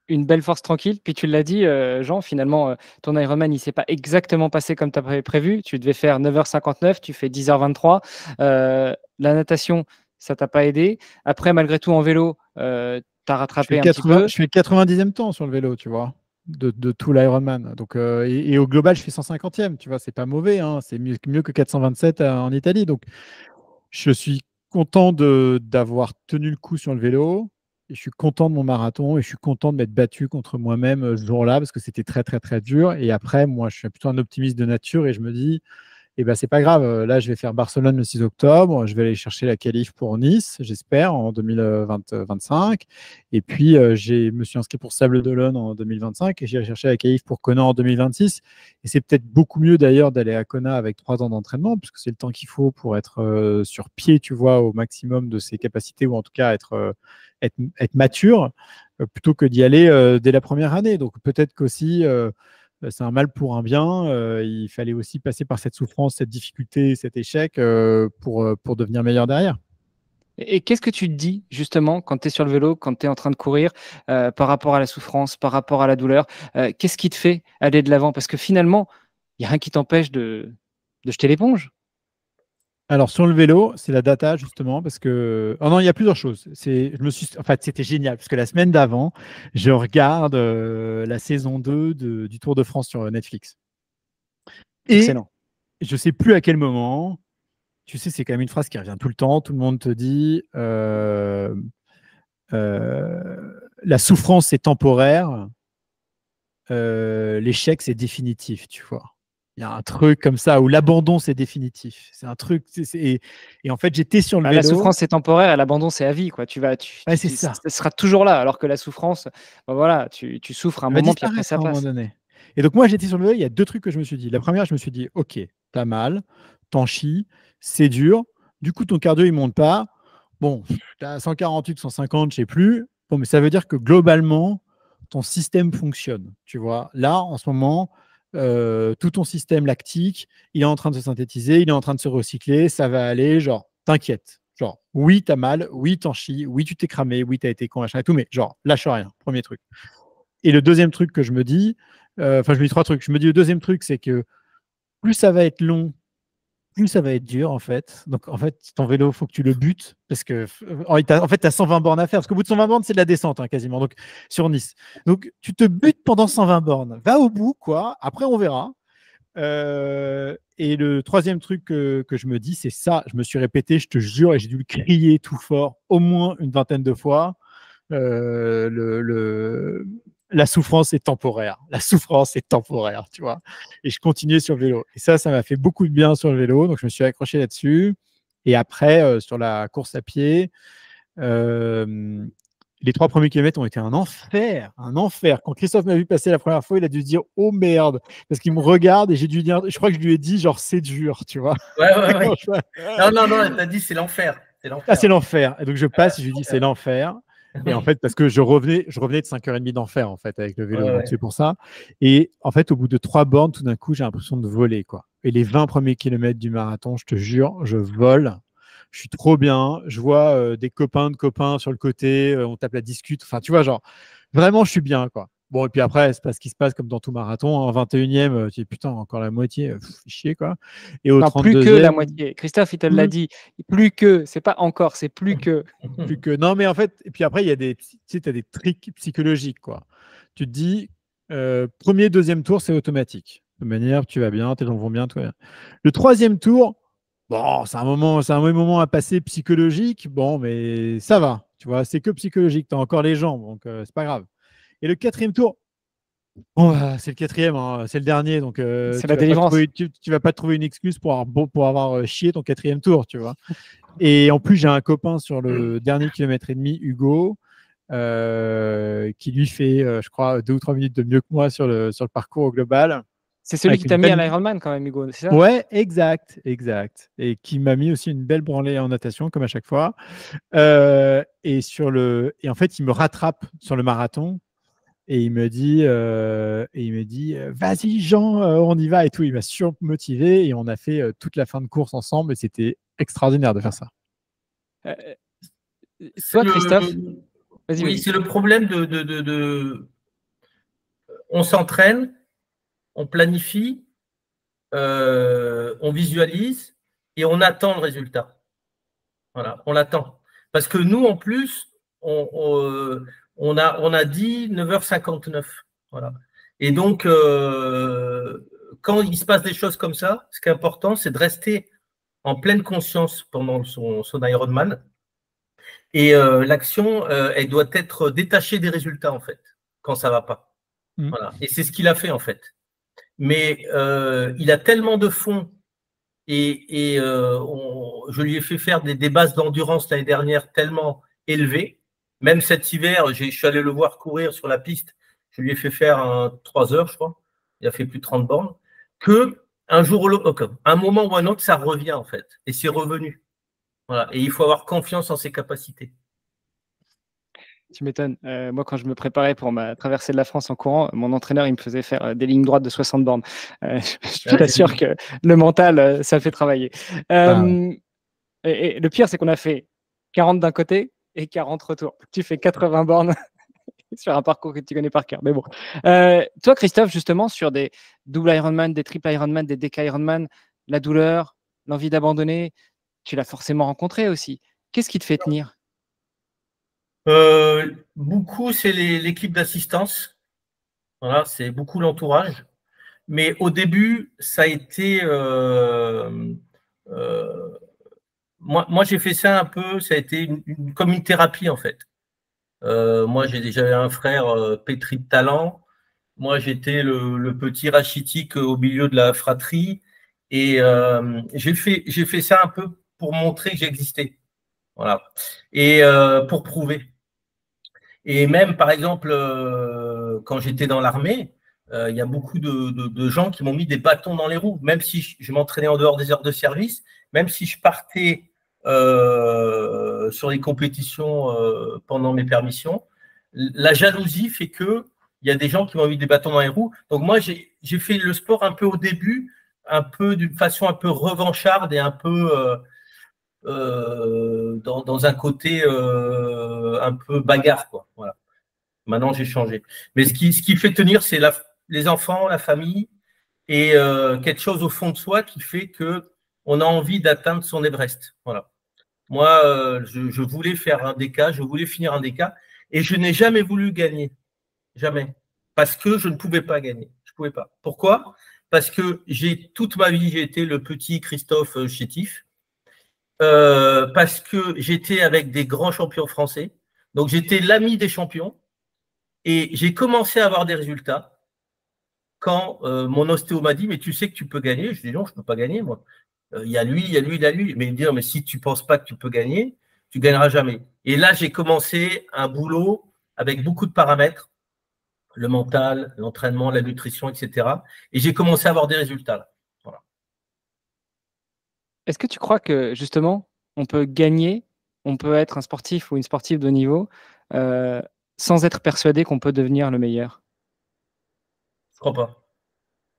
Une belle force tranquille. Puis tu l'as dit, Jean, finalement, ton Ironman, il ne s'est pas exactement passé comme tu avais prévu. Tu devais faire 9h59, tu fais 10h23. La natation, ça t'a pas aidé. Après, malgré tout, en vélo, tu as rattrapé un petit peu. Je fais 90e temps sur le vélo, tu vois, de tout l'Ironman. Donc, et au global, je fais 150e, tu vois, c'est pas mauvais, hein, c'est mieux que 427 en Italie. Donc, je suis content d'avoir tenu le coup sur le vélo. Et je suis content de mon marathon et je suis content de m'être battu contre moi-même ce jour-là parce que c'était très, très, très dur. Et après, moi, je suis plutôt un optimiste de nature et je me dis, eh ben, c'est pas grave. Là, je vais faire Barcelone le 6 octobre. Je vais aller chercher la qualif pour Nice, j'espère, en 2025. Et puis, je me suis inscrit pour Sable d'Olonne en 2025 et j'ai cherché la qualif pour Kona en 2026. Et c'est peut-être beaucoup mieux d'ailleurs d'aller à Kona avec 3 ans d'entraînement, puisque c'est le temps qu'il faut pour être sur pied, tu vois, au maximum de ses capacités, ou en tout cas être mature, plutôt que d'y aller dès la première année. Donc peut-être qu'aussi c'est un mal pour un bien. Il fallait aussi passer par cette souffrance, cette difficulté, cet échec pour devenir meilleur derrière. Et qu'est-ce que tu te dis justement quand tu es sur le vélo, quand tu es en train de courir, par rapport à la souffrance, par rapport à la douleur? Qu'est-ce qui te fait aller de l'avant? Parce que finalement, il n'y a rien qui t'empêche de jeter l'éponge. Alors sur le vélo, c'est la data justement parce que oh non, il y a plusieurs choses. En fait, c'était génial parce que la semaine d'avant, je regarde la saison 2 du Tour de France sur Netflix. Et Excellent. je sais plus à quel moment. Tu sais, c'est quand même une phrase qui revient tout le temps. Tout le monde te dit la souffrance c'est temporaire, l'échec c'est définitif, tu vois. Il y a un truc comme ça où l'abandon c'est définitif. C'est un truc. Et en fait, j'étais sur le La vélo. souffrance, c'est temporaire et l'abandon, c'est à vie, quoi. Ouais, c'est ça. Ça sera toujours là, alors que la souffrance, voilà, tu souffres un Elle va moment, puis après, disparaître ça à un moment passe. donné. Et donc, moi, j'étais sur le vélo. Il y a 2 trucs que je me suis dit. La première, je me suis dit, OK, t'as mal, t'en chies, c'est dur. Du coup, ton cardio, il monte pas. Bon, t'as 148, 150, je sais plus. Bon, mais ça veut dire que globalement, ton système fonctionne. Tu vois, là, en ce moment, tout ton système lactique, il est en train de se synthétiser, il est en train de se recycler, ça va aller, genre, t'inquiète. Genre, oui, t'as mal, oui, t'en chies, oui, tu t'es cramé, oui, t'as été con, machin et tout, mais genre, lâche rien, premier truc. Et le deuxième truc que je me dis, je me dis trois trucs. Je me dis le deuxième truc, c'est que plus ça va être long, plus ça va être dur en fait. Donc en fait, ton vélo, il faut que tu le butes parce que en fait, tu as 120 bornes à faire. Parce qu'au bout de 120 bornes, c'est de la descente quasiment. Donc sur Nice. Donc tu te butes pendant 120 bornes. Va au bout, quoi. Après, on verra. Et le troisième truc que je me dis, c'est ça. Je me suis répété, je te jure, et j'ai dû le crier tout fort au moins une vingtaine de fois. La souffrance est temporaire. La souffrance est temporaire, tu vois. Et je continuais sur le vélo. Et ça m'a fait beaucoup de bien sur le vélo. Donc, je me suis accroché là-dessus. Et après, sur la course à pied, les 3 premiers kilomètres ont été un enfer, un enfer. Quand Christophe m'a vu passer la première fois, il a dû se dire oh merde, parce qu'il me regarde et j'ai dû dire, je crois que je lui ai dit genre c'est dur, tu vois. Ouais. Non, elle t'a dit c'est l'enfer. Ah, c'est l'enfer. Et donc je passe et je lui dis c'est l'enfer. Et en fait, parce que je revenais de 5h30 d'enfer en fait avec le vélo, donc c'est pour ça. Et en fait, au bout de 3 bornes, tout d'un coup, j'ai l'impression de voler, quoi. Et les 20 premiers kilomètres du marathon, je te jure, je vole. Je suis trop bien. Je vois des copains de copains sur le côté. On tape la discute. Enfin, tu vois, genre, vraiment, je suis bien, quoi. Bon, et puis après, c'est pas ce qui se passe comme dans tout marathon. En 21e, tu dis putain, encore la moitié, chier, quoi. Et au 32e. Plus que la moitié. Christophe, il te l'a dit. Plus que, c'est pas encore, c'est plus que. Plus que. Non, mais en fait, et puis après, il y a des, tu sais, t'as des tricks psychologiques, quoi. Tu te dis, premier, deuxième tour, c'est automatique. De manière, tu vas bien, tes jambes vont bien, tout va bien. Le troisième tour, bon, c'est un mauvais moment à passer psychologique. Bon, mais ça va. Tu vois, c'est que psychologique. Tu as encore les jambes, donc c'est pas grave. Et le quatrième tour, bon, c'est le quatrième, hein, c'est le dernier. Donc, c'est la délivrance. Tu vas pas trouver une excuse pour avoir chié ton quatrième tour, tu vois. Et en plus, j'ai un copain sur le dernier kilomètre et demi, Hugo, qui lui fait, je crois, 2 ou 3 minutes de mieux que moi sur le parcours au global. C'est celui qui t'a mis à l'Ironman quand même, Hugo, c'est ça? Ouais, exact. Et qui m'a mis aussi une belle branlée en natation, comme à chaque fois. Et en fait, il me rattrape sur le marathon et il me dit, vas-y Jean, on y va et tout. Il m'a surmotivé et on a fait toute la fin de course ensemble et c'était extraordinaire de faire ça. Toi, Christophe, vas-y. Oui, c'est le problème on s'entraîne, on planifie, on visualise et on attend le résultat. Voilà, on l'attend. Parce que nous, en plus, on a dit 9h59. Voilà. Et donc, quand il se passe des choses comme ça, ce qui est important, c'est de rester en pleine conscience pendant son Ironman. Et l'action, elle doit être détachée des résultats, en fait, quand ça ne va pas. Voilà. Et c'est ce qu'il a fait, en fait. Mais il a tellement de fond et je lui ai fait faire des bases d'endurance l'année dernière tellement élevées. Même cet hiver, je suis allé le voir courir sur la piste. Je lui ai fait faire 3 heures, je crois. Il a fait plus de 30 bornes. Un jour ou l'autre, un moment ou un autre, ça revient, en fait. Et c'est revenu. Voilà. Et il faut avoir confiance en ses capacités. Tu m'étonnes. Moi, quand je me préparais pour ma traversée de la France en courant, mon entraîneur, il me faisait faire des lignes droites de 60 bornes. Je t'assure que le mental, ça fait travailler. Et le pire, c'est qu'on a fait 40 d'un côté et 40 retours. Tu fais 80 bornes sur un parcours que tu connais par cœur. Mais bon. Toi, Christophe, justement, sur des double Ironman, des triple Ironman, des déca Ironman, la douleur, l'envie d'abandonner, tu l'as forcément rencontré aussi. Qu'est-ce qui te fait tenir ? Beaucoup, c'est l'équipe d'assistance. Voilà, c'est beaucoup l'entourage. Mais au début, ça a été. Moi, j'ai fait ça un peu, ça a été comme une thérapie, en fait. Moi, j'avais un frère pétri de talent. Moi, j'étais le petit rachitique au milieu de la fratrie. Et j'ai fait ça un peu pour montrer que j'existais. Voilà. Et pour prouver. Et même, par exemple, quand j'étais dans l'armée, il y a beaucoup de gens qui m'ont mis des bâtons dans les roues, même si je m'entraînais en dehors des heures de service, même si je partais sur les compétitions pendant mes permissions. La jalousie fait que il y a des gens qui m'ont mis des bâtons dans les roues. Donc moi, j'ai fait le sport un peu au début, un peu d'une façon un peu revancharde et un peu dans un côté un peu bagarre, quoi. Voilà. Maintenant, j'ai changé. Mais ce qui fait tenir, c'est les enfants, la famille et quelque chose au fond de soi qui fait qu'on a envie d'atteindre son Everest. Voilà. Moi, je voulais faire un DK, je voulais finir un DK et je n'ai jamais voulu gagner. Jamais. Parce que je ne pouvais pas gagner. Je ne pouvais pas. Pourquoi? Parce que toute ma vie, j'ai été le petit Christophe Chétif. Parce que j'étais avec des grands champions français. Donc, j'étais l'ami des champions. Et j'ai commencé à avoir des résultats quand mon ostéo m'a dit, mais tu sais que tu peux gagner. Je dis non, je ne peux pas gagner, moi. Il y a lui, il y a lui, il y a lui. Mais il me dit, non, mais si tu ne penses pas que tu peux gagner, tu ne gagneras jamais. Et là, j'ai commencé un boulot avec beaucoup de paramètres, le mental, l'entraînement, la nutrition, etc. Et j'ai commencé à avoir des résultats. Voilà. Est-ce que tu crois que justement, on peut gagner, on peut être un sportif ou une sportive de haut niveau sans être persuadé qu'on peut devenir le meilleur? Je ne crois pas.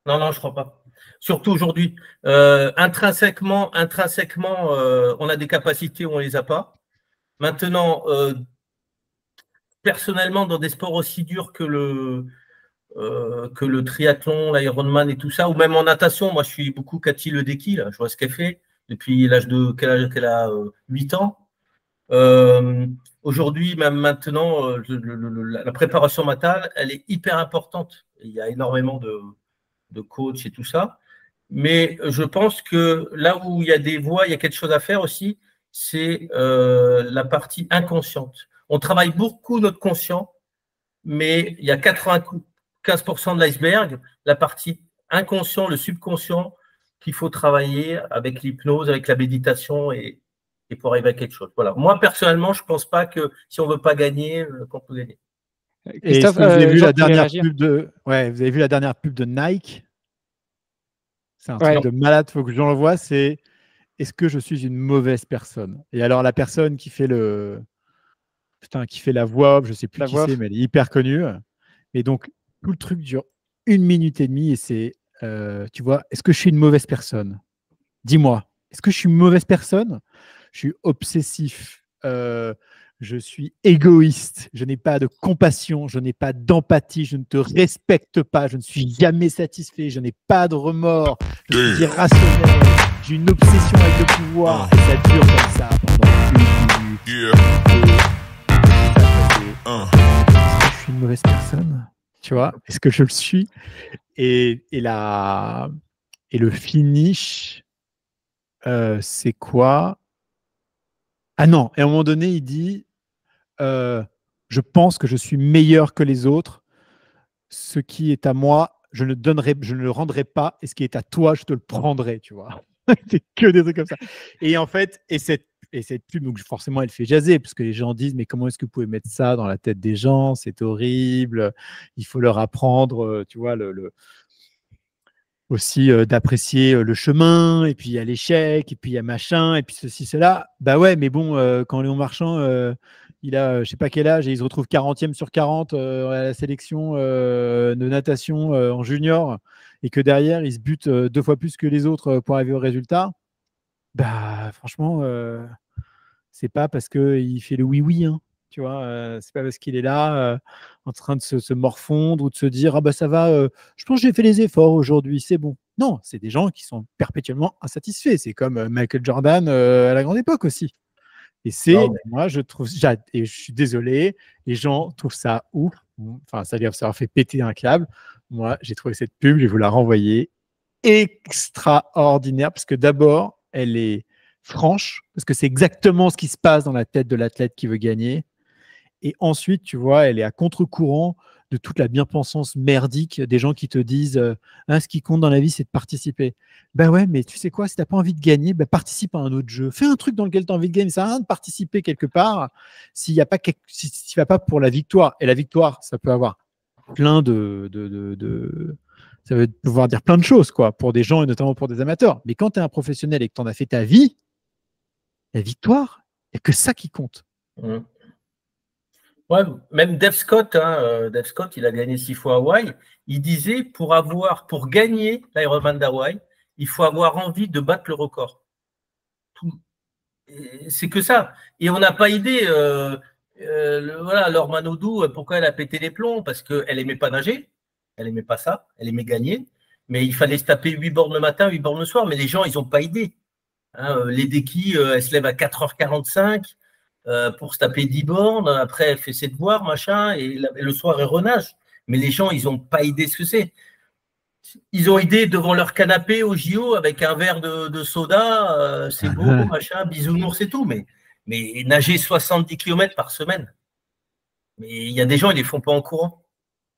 Non, je ne crois pas. Surtout aujourd'hui. Intrinsèquement, on a des capacités ou on ne les a pas. Maintenant, personnellement, dans des sports aussi durs que le triathlon, l'Ironman et tout ça, ou même en natation, moi je suis beaucoup Cathy Ledecky, là, je vois ce qu'elle fait depuis l'âge qu'elle a 8 ans. Aujourd'hui, même maintenant, la préparation mentale, elle est hyper importante. Il y a énormément de coachs et tout ça. Mais je pense que là où il y a des voies, il y a quelque chose à faire aussi, c'est la partie inconsciente. On travaille beaucoup notre conscient, mais il y a 95% de l'iceberg, la partie inconscient, le subconscient, qu'il faut travailler avec l'hypnose, avec la méditation et pour arriver à quelque chose. Voilà. Moi, personnellement, je ne pense pas que si on ne veut pas gagner, qu'on peut gagner. Et est-ce que vous avez vu la dernière pub vous avez vu la dernière pub de Nike? C'est un truc de malade, il faut que j'en le voie, c'est est-ce que je suis une mauvaise personne? Et alors la personne qui fait la voix off, je ne sais plus qui c'est, mais elle est hyper connue. Et donc, tout le truc dure 1 minute et demie et c'est, tu vois, est-ce que je suis une mauvaise personne? Dis-moi, est-ce que je suis une mauvaise personne? Je suis obsessif, je suis égoïste, je n'ai pas de compassion, je n'ai pas d'empathie, je ne te respecte pas, je ne suis jamais satisfait, je n'ai pas de remords, je suis irrationnel, j'ai une obsession avec le pouvoir et ça dure comme ça pendant 1 minute. Est-ce que je suis une mauvaise personne? Tu vois, est-ce que je le suis? Et le finish, c'est quoi? Ah non, et à un moment donné, il dit je pense que je suis meilleur que les autres. Ce qui est à moi, je ne le rendrai pas, et ce qui est à toi, je te le prendrai, tu vois. C'est que des trucs comme ça. Et en fait, cette pub, donc forcément, elle fait jaser, parce que les gens disent mais comment est-ce que vous pouvez mettre ça dans la tête des gens? C'est horrible. Il faut leur apprendre, tu vois, aussi d'apprécier le chemin, et puis il y a l'échec, et puis il y a machin, et puis ceci, cela. Bah ouais, mais bon, quand Léon Marchand, il a je sais pas quel âge, et il se retrouve 40e sur 40 à la sélection de natation en junior, et que derrière, il se bute 2 fois plus que les autres pour arriver au résultat, bah franchement, c'est pas parce qu'il fait le oui-oui, hein. Tu vois, c'est pas parce qu'il est là en train de se morfondre ou de se dire ah bah ça va, je pense que j'ai fait les efforts aujourd'hui, c'est bon. Non, c'est des gens qui sont perpétuellement insatisfaits. C'est comme Michael Jordan à la grande époque aussi. Et moi je trouve, et je suis désolé, les gens trouvent ça ouf. Enfin, ça leur fait péter un câble. Moi, j'ai trouvé cette pub, je vais vous la renvoyer, extraordinaire parce que d'abord, elle est franche, parce que c'est exactement ce qui se passe dans la tête de l'athlète qui veut gagner. Et ensuite, tu vois, elle est à contre-courant de toute la bien-pensance merdique des gens qui te disent ce qui compte dans la vie, c'est de participer. Ben ouais, mais tu sais quoi, si tu n'as pas envie de gagner, participe à un autre jeu. Fais un truc dans lequel tu as envie de gagner. Ça sert à rien de participer quelque part si tu ne vas pas pour la victoire. Et la victoire, ça peut avoir plein ça veut pouvoir dire plein de choses, quoi, pour des gens et notamment pour des amateurs. Mais quand tu es un professionnel et que tu en as fait ta vie, la victoire, il n'y a que ça qui compte. Ouais, même Dave Scott, Dave Scott, il a gagné 6 fois Hawaï. Il disait pour gagner l'Ironman d'Hawaï, il faut avoir envie de battre le record. C'est que ça. Et on n'a pas idée. Voilà, Laure Manodou, pourquoi elle a pété les plombs? Parce qu'elle aimait pas nager, elle aimait pas ça, elle aimait gagner, mais il fallait se taper 8 bornes le matin, 8 bornes le soir, mais les gens, ils n'ont pas idée. Hein, les déquis, elle se lève à 4h45 pour se taper 10 bornes, après elle fait ses devoirs, machin, et le soir elle renage. Mais les gens, ils n'ont pas idée ce que c'est. Ils ont idée devant leur canapé au JO avec un verre de soda, c'est beau, machin, bisounours et tout, mais nager 70 km par semaine. Mais il y a des gens, ils ne les font pas en courant.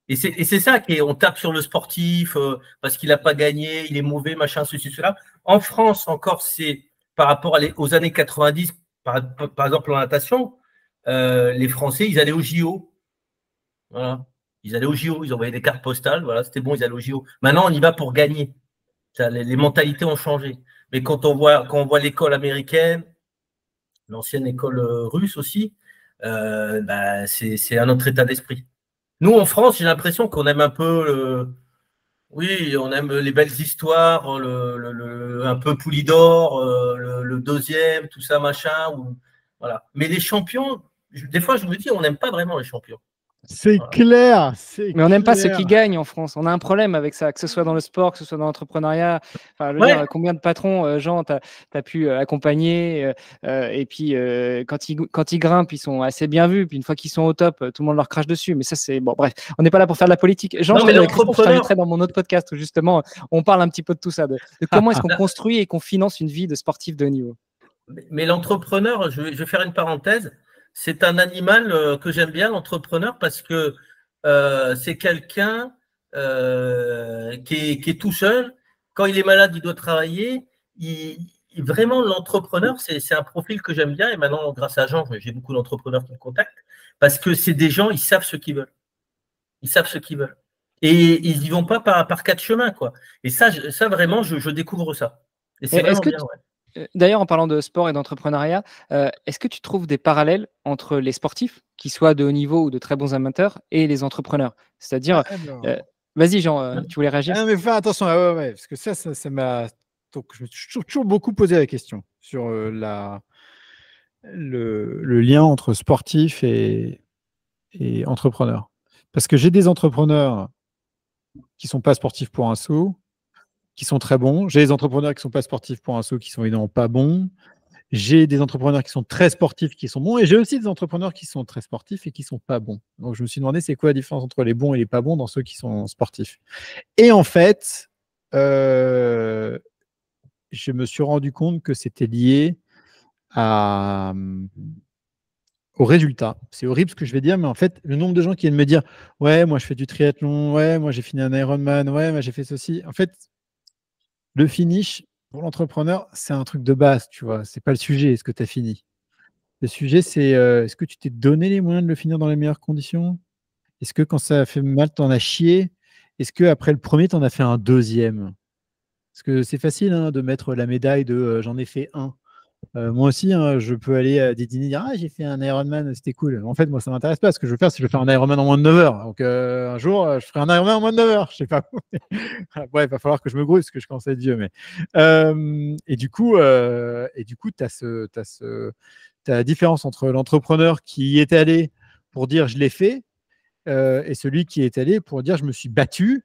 Et c'est ça on tape sur le sportif parce qu'il n'a pas gagné, il est mauvais, machin, ceci, cela. En France, encore, c'est par rapport aux années 90, par exemple en natation, les Français, ils allaient au JO. Voilà. Ils allaient au JO, ils envoyaient des cartes postales, voilà, c'était bon, ils allaient au JO. Maintenant, on y va pour gagner. Ça, les mentalités ont changé. Mais quand on voit l'école américaine, l'ancienne école russe aussi, c'est un autre état d'esprit. Nous, en France, j'ai l'impression qu'on aime un peu, oui, on aime les belles histoires, un peu Poulidor, le deuxième, tout ça, machin. Voilà. Mais les champions, des fois, je me dis, on n'aime pas vraiment les champions. C'est Voilà. clair. Mais on n'aime pas ceux qui gagnent en France. On a un problème avec ça, que ce soit dans le sport, que ce soit dans l'entrepreneuriat. Enfin, je veux dire, combien de patrons, Jean, tu as pu accompagner et puis, quand ils grimpent, ils sont assez bien vus. Puis une fois qu'ils sont au top, tout le monde leur crache dessus. Mais ça, c'est… Bon, bref, on n'est pas là pour faire de la politique. Jean, je t'inviterai dans mon autre podcast où justement, on parle un petit peu de tout ça, de comment est-ce qu'on construit et qu'on finance une vie de sportif de haut niveau. Mais l'entrepreneur, je vais faire une parenthèse, c'est un animal que j'aime bien, l'entrepreneur, parce que c'est quelqu'un qui est tout seul. Quand il est malade, il doit travailler. Vraiment, l'entrepreneur, c'est un profil que j'aime bien. Et maintenant, grâce à Jean, j'ai beaucoup d'entrepreneurs qui me contactent parce que c'est des gens, ils savent ce qu'ils veulent. Ils savent ce qu'ils veulent. Et ils n'y vont pas par quatre chemins, quoi. Et ça vraiment, je découvre ça. Et c'est vraiment bien, ouais. D'ailleurs, en parlant de sport et d'entrepreneuriat, est-ce que tu trouves des parallèles entre les sportifs, qui soient de haut niveau ou de très bons amateurs, et les entrepreneurs? C'est-à-dire, vas-y Jean, tu voulais réagir? Non, mais fais attention, ouais, parce que ça m'a… Donc, je me suis toujours beaucoup posé la question sur le lien entre sportif et entrepreneur. Parce que j'ai des entrepreneurs qui ne sont pas sportifs pour un sou, qui sont très bons. J'ai des entrepreneurs qui ne sont pas sportifs pour un sou, qui sont évidemment pas bons. J'ai des entrepreneurs qui sont très sportifs, qui sont bons. Et j'ai aussi des entrepreneurs qui sont très sportifs et qui ne sont pas bons. Donc, je me suis demandé, c'est quoi la différence entre les bons et les pas bons dans ceux qui sont sportifs. Et en fait, je me suis rendu compte que c'était lié au résultat. C'est horrible ce que je vais dire, mais en fait, le nombre de gens qui viennent me dire « Ouais, moi, je fais du triathlon. Ouais, moi, j'ai fini un Ironman. Ouais, moi, j'ai fait ceci. » En fait, le finish, pour l'entrepreneur, c'est un truc de base, tu vois. C'est pas le sujet, est-ce que tu as fini. Le sujet, c'est est-ce que tu t'es donné les moyens de le finir dans les meilleures conditions? Est-ce que quand ça a fait mal, tu en as chié? Est-ce qu'après le premier, tu en as fait un deuxième? Parce que c'est facile de mettre la médaille de j'en ai fait un. Moi aussi, je peux aller à des dîners et dire « Ah, j'ai fait un Ironman, c'était cool. » En fait, moi, ça ne m'intéresse pas. Ce que je veux faire, c'est que je vais faire un Ironman en moins de 9 heures. Donc, un jour, je ferai un Ironman en moins de 9 heures. Je sais pas. Ouais, il va falloir que je me grouille parce que je commence à être vieux. Mais… et du coup, tu as la différence entre l'entrepreneur qui y est allé pour dire « Je l'ai fait » et celui qui est allé pour dire « Je me suis battu ».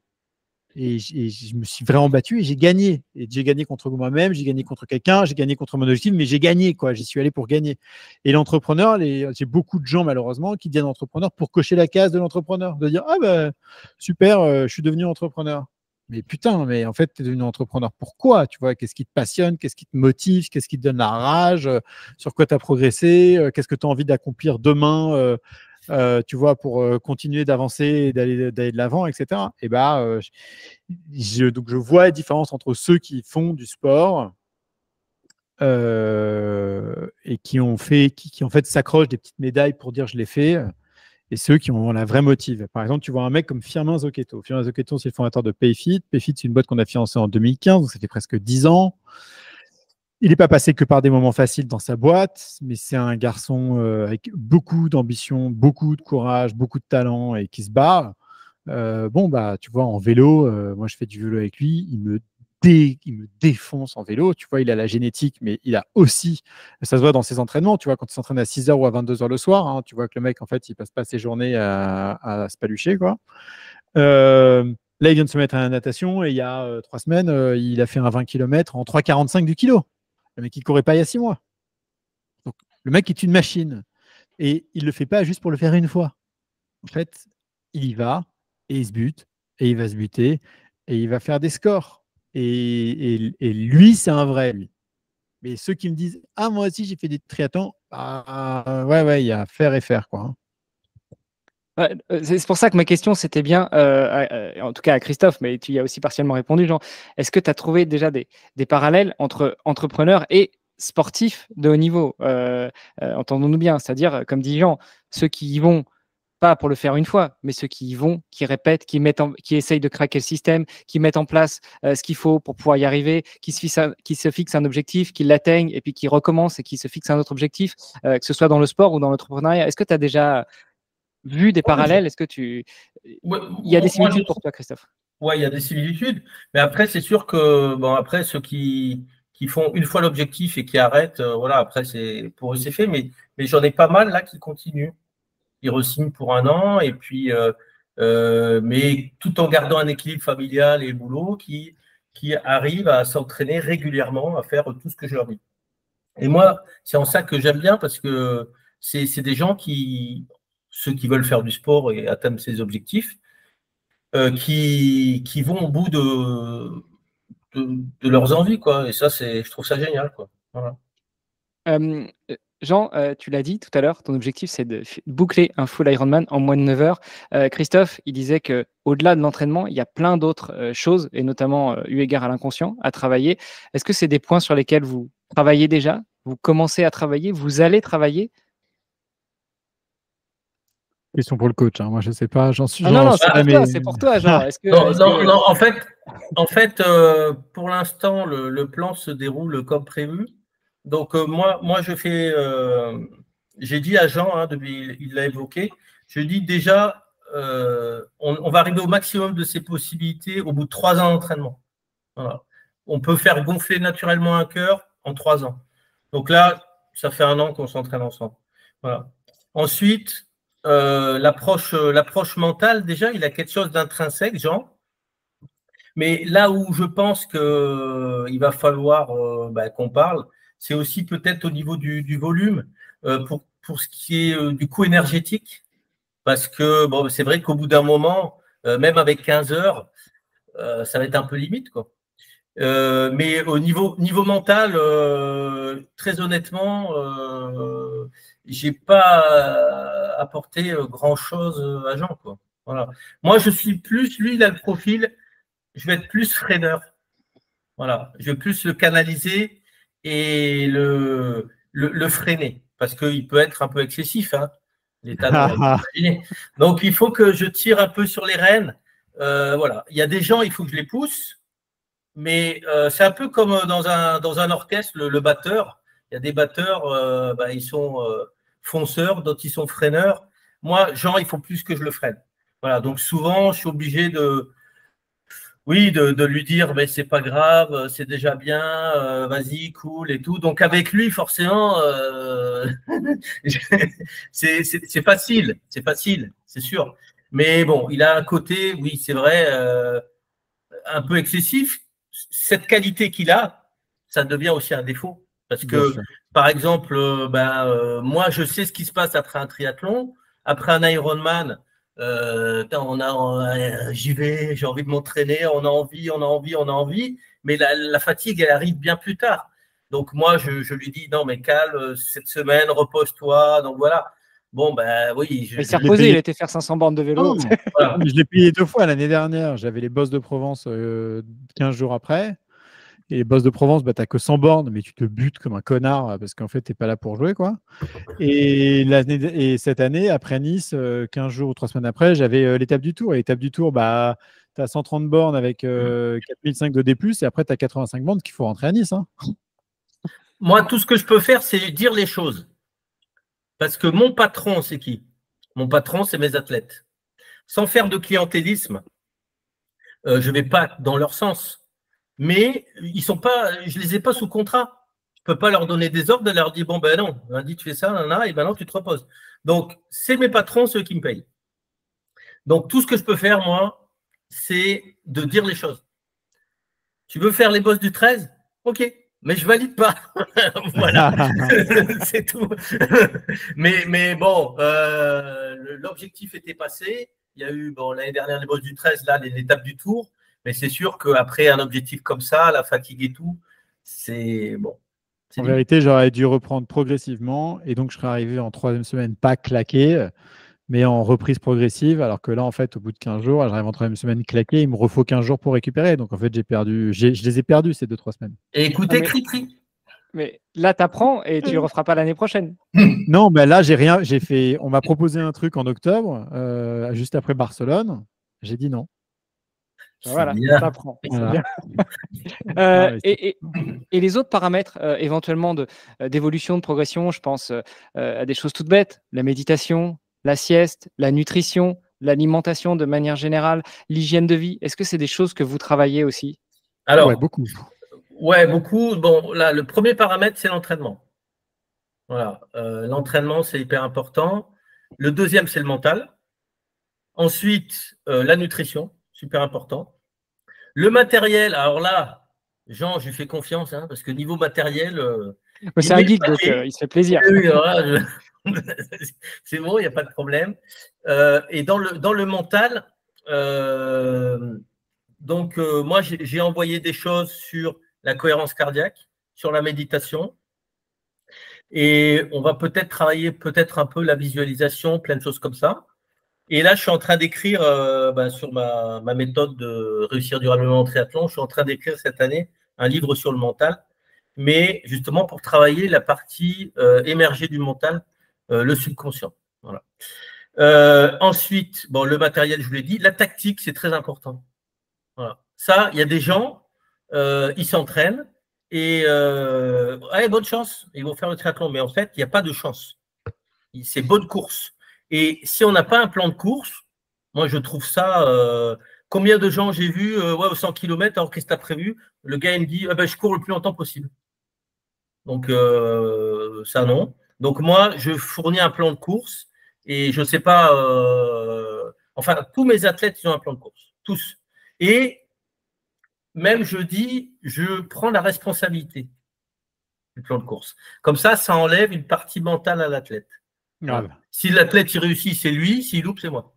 Et je me suis vraiment battu et j'ai gagné. Et j'ai gagné contre moi-même, j'ai gagné contre quelqu'un, j'ai gagné contre mon objectif, mais j'ai gagné, quoi. J'y suis allé pour gagner. Et l'entrepreneur, j'ai beaucoup de gens, malheureusement, qui deviennent entrepreneurs pour cocher la case de l'entrepreneur. De dire, ah ben, super, je suis devenu entrepreneur. Mais putain, mais en fait, tu es devenu entrepreneur. Pourquoi? Tu vois, qu'est-ce qui te passionne? Qu'est-ce qui te motive? Qu'est-ce qui te donne la rage? Sur quoi tu as progressé? Qu'est-ce que tu as envie d'accomplir demain? Tu vois, pour continuer d'avancer et d'aller de l'avant, etc. Et donc je vois la différence entre ceux qui font du sport et qui en fait s'accrochent des petites médailles pour dire je l'ai fait, et ceux qui ont la vraie motive. Par exemple, tu vois un mec comme Firmin Zocchetto. Firmin Zocchetto, c'est le fondateur de Payfit. Payfit, c'est une boîte qu'on a financée en 2015, donc ça fait presque 10 ans. Il n'est pas passé que par des moments faciles dans sa boîte, mais c'est un garçon avec beaucoup d'ambition, beaucoup de courage, beaucoup de talent et qui se bat. Tu vois, en vélo, moi je fais du vélo avec lui, il me il me défonce en vélo. Tu vois, il a la génétique, mais il a aussi, ça se voit dans ses entraînements. Tu vois, quand il s'entraîne à 6h ou à 22h le soir, hein, tu vois que le mec, en fait, il passe pas ses journées à se palucher, quoi. Là, il vient de se mettre à la natation et il y a 3 semaines, il a fait un 20 km en 3,45 du kilo. Le mec, il courait pas il y a 6 mois. Donc, le mec est une machine. Et il le fait pas juste pour le faire une fois. En fait, il y va et il se bute et il va se buter et il va faire des scores. Et lui, c'est un vrai, lui. Mais ceux qui me disent « Ah, moi aussi, j'ai fait des triathlons bah, », ouais, il y a faire et faire, quoi. Ouais, c'est pour ça que ma question, c'était bien, en tout cas à Christophe, mais tu y as aussi partiellement répondu, Jean. Est-ce que tu as trouvé déjà des parallèles entre entrepreneurs et sportifs de haut niveau? Entendons-nous bien, c'est-à-dire, comme dit Jean, ceux qui y vont pas pour le faire une fois, mais ceux qui y vont, qui répètent, qui essayent de craquer le système, qui mettent en place ce qu'il faut pour pouvoir y arriver, qui se fixent un objectif, qui l'atteignent et puis qui recommencent et qui se fixent un autre objectif, que ce soit dans le sport ou dans l'entrepreneuriat. Est-ce que tu as déjà vu des parallèles? Est-ce que il y a des similitudes pour toi, Christophe? Oui, il y a des similitudes. Mais après, c'est sûr que après, ceux qui font une fois l'objectif et qui arrêtent, voilà, après, pour eux, c'est fait. Mais j'en ai pas mal là qui continuent. Ils re-signent pour 1 an et puis, mais tout en gardant un équilibre familial et boulot, qui arrivent à s'entraîner régulièrement, à faire tout ce que je leur dis. Et moi, c'est en ça que j'aime bien parce que c'est des gens ceux qui veulent faire du sport et atteindre ces objectifs, qui vont au bout de leurs envies, quoi. Et ça, je trouve ça génial, quoi. Voilà. Jean, tu l'as dit tout à l'heure, ton objectif, c'est de boucler un full Ironman en moins de 9 heures. Christophe, il disait qu'au-delà de l'entraînement, il y a plein d'autres choses, et notamment eu égard à l'inconscient, à travailler. Est-ce que c'est des points sur lesquels vous travaillez déjà? Vous commencez à travailler? Vous allez travailler? Question pour le coach, hein. Moi, je sais pas. J'en suis. Ah non, jamais... c'est pour toi, Jean. Non, en fait, pour l'instant, le plan se déroule comme prévu. Donc, moi, je fais. J'ai dit à Jean, hein, il l'a évoqué, je dis déjà, on va arriver au maximum de ses possibilités au bout de 3 ans d'entraînement. Voilà. On peut faire gonfler naturellement un cœur en 3 ans. Donc là, ça fait 1 an qu'on s'entraîne ensemble. Voilà. Ensuite, l'approche mentale, déjà, il a quelque chose d'intrinsèque, Jean. Mais là où je pense qu'il va falloir qu'on parle, c'est aussi peut-être au niveau du volume, pour ce qui est du coût énergétique. Parce que c'est vrai qu'au bout d'un moment, même avec 15 heures, ça va être un peu limite, quoi. Mais au niveau mental, très honnêtement, j'ai pas apporté grand-chose à Jean, quoi. Voilà. Moi, je suis plus, lui, il a le profil, je vais être plus freineur. Voilà. Je vais plus le canaliser et le freiner, parce qu'il peut être un peu excessif, hein, l'état de Donc, il faut que je tire un peu sur les rênes. Voilà. Il y a des gens, il faut que je les pousse. Mais c'est un peu comme dans un orchestre, le batteur. Il y a des batteurs, ils sont fonceurs, d'autres ils sont freineurs. Moi, Jean, il faut plus que je le freine. Voilà, donc souvent, je suis obligé de lui dire, mais c'est pas grave, c'est déjà bien, vas-y, cool et tout. Donc avec lui, forcément, c'est facile, c'est sûr. Mais bon, il a un côté, oui, c'est vrai, un peu excessif. Cette qualité qu'il a, ça devient aussi un défaut. Parce que, par exemple, moi, je sais ce qui se passe après un triathlon, après un Ironman. J'y vais, j'ai envie de m'entraîner, on a envie, mais la fatigue, elle arrive bien plus tard. Donc, moi, je lui dis, non, mais calme, cette semaine, repose-toi. Donc, voilà. Bon, oui. Il s'est reposé, il a été faire 500 bornes de vélo. Voilà. Je l'ai payé 2 fois l'année dernière. J'avais les Bosses de Provence 15 jours après. Et les Bosses de Provence, tu n'as que 100 bornes, mais tu te butes comme un connard parce qu'en fait, tu n'es pas là pour jouer, quoi. Et cette année, après Nice, 15 jours ou 3 semaines après, j'avais l'étape du Tour. Et l'étape du Tour, tu as 130 bornes avec 4005 de D+, et après, tu as 85 bornes qu'il faut rentrer à Nice, hein. Moi, tout ce que je peux faire, c'est dire les choses. Parce que mon patron, c'est qui? Mon patron, c'est mes athlètes. Sans faire de clientélisme, je ne vais pas dans leur sens. mais ils sont pas, je les ai pas sous contrat. Je peux pas leur donner des ordres et leur dire bon ben non, lundi tu fais ça, nana, et ben non tu te reposes. Donc c'est mes patrons ceux qui me payent. Donc tout ce que je peux faire moi, c'est de dire les choses. Tu veux faire les bosses du 13? Ok, mais je valide pas. Voilà, c'est tout. Mais bon, l'objectif était passé. Il y a eu l'année dernière les bosses du 13, là l'étape du tour. Mais c'est sûr qu'après un objectif comme ça, la fatigue et tout, c'est bon. En vérité, j'aurais dû reprendre progressivement et donc je serais arrivé en 3e semaine pas claqué, mais en reprise progressive. Alors que là, en fait, au bout de 15 jours, j'arrive en 3e semaine claqué, il me refaut 15 jours pour récupérer. Donc en fait, je les ai perdus ces 2-3 semaines. Et écoutez, Cri-Cri. Mais là, tu apprends et tu ne le referas pas l'année prochaine. Non, mais là, j'ai rien. On m'a proposé un truc en octobre, juste après Barcelone. J'ai dit non. Voilà, tu apprends. Voilà. Et les autres paramètres éventuellement d'évolution, de progression, je pense à des choses toutes bêtes, la méditation, la sieste, la nutrition, l'alimentation de manière générale, l'hygiène de vie. Est-ce que c'est des choses que vous travaillez aussi? Alors, ouais, beaucoup. Ouais, beaucoup. Bon, là, le premier paramètre, c'est l'entraînement. Voilà, l'entraînement, c'est hyper important. Le deuxième, c'est le mental. Ensuite, la nutrition, super important. Le matériel, alors là, Jean, je lui fais confiance, hein, parce que niveau matériel… c'est un geek, donc il se fait plaisir. Oui, voilà, c'est bon, il n'y a pas de problème. Et dans le mental, moi, j'ai envoyé des choses sur la cohérence cardiaque, sur la méditation. Et on va peut-être travailler un peu la visualisation, plein de choses comme ça. Et là, je suis en train d'écrire sur ma méthode de réussir durablement en triathlon. Je suis en train d'écrire cette année un livre sur le mental, mais justement pour travailler la partie émergée du mental, le subconscient. Voilà. Ensuite, le matériel, je vous l'ai dit. La tactique, c'est très important. Voilà. Ça, il y a des gens, ils s'entraînent et bonne chance, ils vont faire le triathlon. Mais en fait, il n'y a pas de chance. C'est bonne course. Et si on n'a pas un plan de course, moi, je trouve ça… combien de gens j'ai vu au 100 km, alors qu'est-ce que tu as prévu? Le gars, il me dit je cours le plus longtemps possible. Donc, ça, non. Donc, moi, je fournis un plan de course et je ne sais pas… enfin, tous mes athlètes, ils ont un plan de course. Tous. Et même, je dis, je prends la responsabilité du plan de course. Comme ça enlève une partie mentale à l'athlète. Grave. Si l'athlète il réussit, c'est lui. S'il loupe, c'est moi.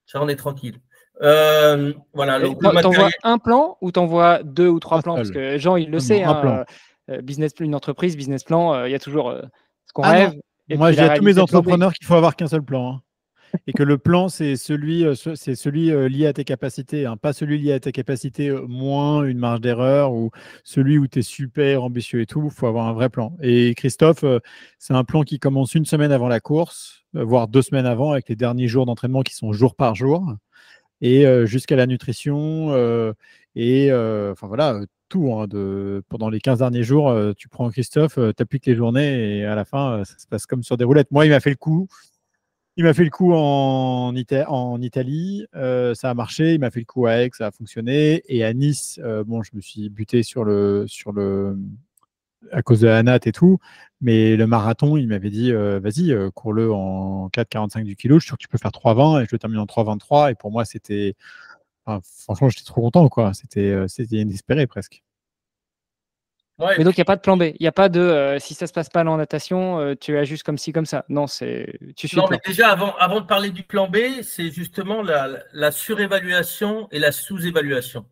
Ça, on est tranquille. Voilà. T'envoies un plan ou t'envoies 2 ou 3 plans? Parce que Jean, il le sait. Une entreprise, business plan, il y a toujours ce qu'on rêve. Moi, je dis à tous mes entrepreneurs qu'il faut avoir qu'un seul plan. Hein. Et que le plan, c'est celui lié à tes capacités, hein, pas celui lié à tes capacités moins une marge d'erreur ou celui où tu es super ambitieux et tout. Il faut avoir un vrai plan. Et Christophe, c'est un plan qui commence une semaine avant la course, voire 2 semaines avant, avec les derniers jours d'entraînement qui sont jour par jour, et jusqu'à la nutrition. Enfin voilà, tout. Hein, pendant les 15 derniers jours, tu prends Christophe, tu appliques les journées et à la fin, ça se passe comme sur des roulettes. Moi, il m'a fait le coup. Il m'a fait le coup en Italie, ça a marché. Il m'a fait le coup à Aix, ça a fonctionné. Et à Nice, je me suis buté à cause de la natte et tout. Mais le marathon, il m'avait dit, vas-y, cours-le en 4,45 du kilo. Je suis sûr que tu peux faire 3,20 et je le termine en 3,23. Et pour moi, c'était… franchement, j'étais trop content, quoi. C'était inespéré presque. Ouais, mais donc, il n'y a pas de plan B. Il n'y a pas de si ça ne se passe pas en natation, tu ajustes comme ci, comme ça. Non, tu suis. Non, mais déjà, avant de parler du plan B, c'est justement la surévaluation et la sous-évaluation.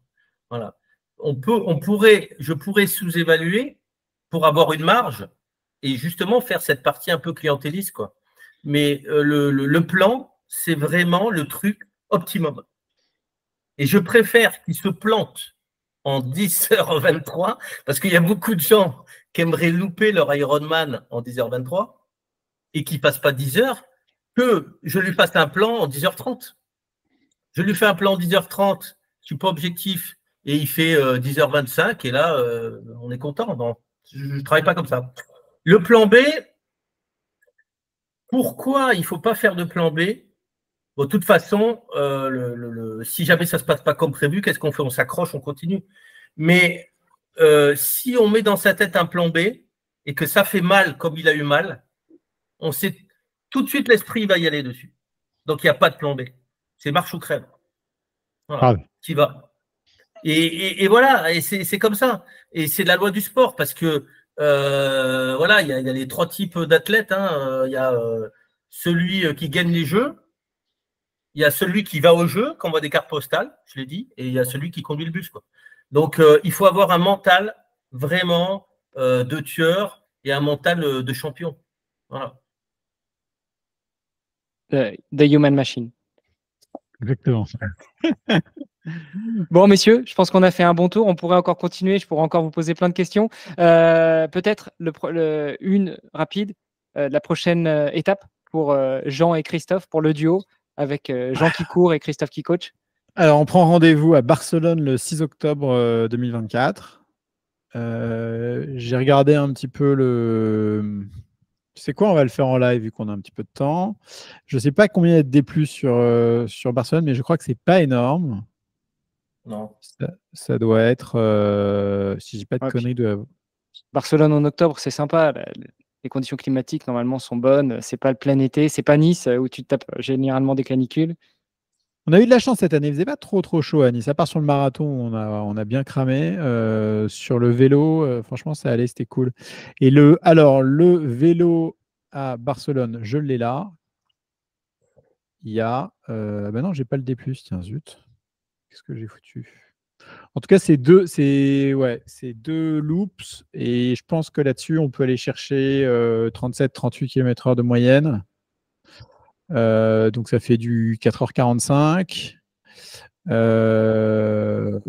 Voilà. Je pourrais sous-évaluer pour avoir une marge et justement faire cette partie un peu clientéliste, quoi. Mais le plan, c'est vraiment le truc optimum. Et je préfère qu'il se plante en 10h23, parce qu'il y a beaucoup de gens qui aimeraient louper leur Ironman en 10h23 et qui ne passent pas 10 heures, que je lui fasse un plan en 10h30. Je lui fais un plan en 10h30, je ne suis pas objectif, et il fait 10h25, et là, on est content. Non, je ne travaille pas comme ça. Le plan B, pourquoi il ne faut pas faire de plan B? Bon, de toute façon, si jamais ça ne se passe pas comme prévu, qu'est-ce qu'on fait? On s'accroche, on continue. Mais si on met dans sa tête un plan B et que ça fait mal comme il a eu mal, on sait tout de suite l'esprit va y aller dessus. Donc il n'y a pas de plan B. C'est marche ou crève. Voilà. Qui va. Et voilà, et c'est comme ça. Et c'est la loi du sport parce que voilà, il y a les 3 types d'athlètes. Il y a celui qui gagne les jeux, il y a celui qui va au jeu, qui envoie des cartes postales, je l'ai dit, et il y a celui qui conduit le bus, quoi. Donc il faut avoir un mental vraiment de tueur et un mental de champion. Voilà. The Human Machine. Exactement. Bon, messieurs, je pense qu'on a fait un bon tour. On pourrait encore continuer. Je pourrais encore vous poser plein de questions. Peut-être une rapide, la prochaine étape pour Jean et Christophe, pour le duo, avec Jean qui court et Christophe qui coach. Alors, on prend rendez-vous à Barcelone le 6 octobre 2024. J'ai regardé un petit peu le... C'est quoi, on va le faire en live vu qu'on a un petit peu de temps. Je ne sais pas combien il y a de D+, sur Barcelone, mais je crois que c'est pas énorme. Non. Ça doit être, si je dis pas de conneries, Barcelone en octobre, c'est sympa. Les conditions climatiques, normalement, sont bonnes. C'est pas le plein été. C'est pas Nice, où tu te tapes généralement des canicules. On a eu de la chance cette année. Il faisait pas trop chaud à Nice. À part sur le marathon, on a bien cramé. Sur le vélo, franchement, ça allait, c'était cool. Et le vélo à Barcelone, je l'ai là. Il y a... ben non, j'ai pas le D+, tiens, zut. Qu'est-ce que j'ai foutu? En tout cas, c'est deux loops. Et je pense que là-dessus, on peut aller chercher 37-38 km/h de moyenne. Donc, ça fait du 4h45. 4h45.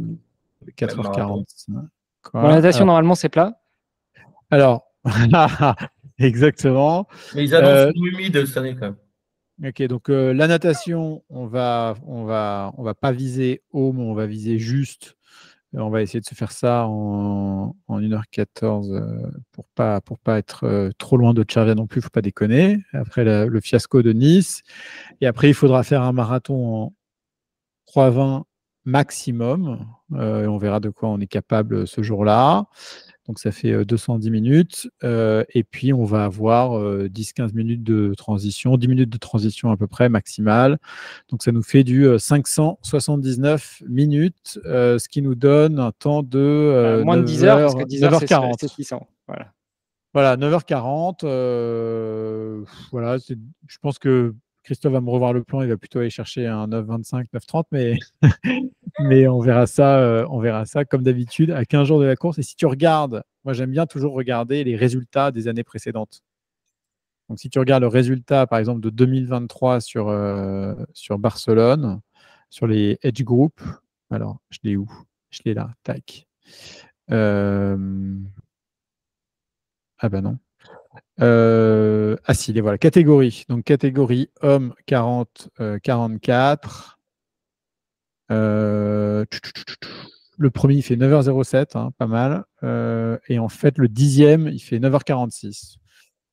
Bon, la natation, normalement, c'est plat. Alors, exactement. Mais ils annoncent une humide cette année quand même. Ok, donc la natation, on va pas viser haut, mais on va viser juste. On va essayer de se faire ça en 1h14 pour pas être trop loin de Tchervia non plus, il ne faut pas déconner. Après le fiasco de Nice. Et après, il faudra faire un marathon en 3h20 maximum. Et on verra de quoi on est capable ce jour-là. Donc, ça fait 210 minutes. Et puis, on va avoir 10-15 minutes de transition, 10 minutes de transition à peu près maximale. Donc, ça nous fait du 579 minutes, ce qui nous donne un temps de moins de 10 heures, parce que 10 heures, 9h40. c'est 600. Voilà, 9h40. Voilà, je pense que Christophe va me revoir le plan, il va plutôt aller chercher un 9h25, 9h30, mais on verra ça comme d'habitude à 15 jours de la course. Et si tu regardes, moi j'aime bien toujours regarder les résultats des années précédentes. Donc si tu regardes le résultat par exemple de 2023 sur Barcelone, sur les Edge Group, alors je l'ai où? Je l'ai là, tac. Ah bah non. Ah si, les voilà, catégorie. Donc catégorie homme 40-44. Le premier, il fait 9h07, hein, pas mal. Et en fait, le 10e, il fait 9h46.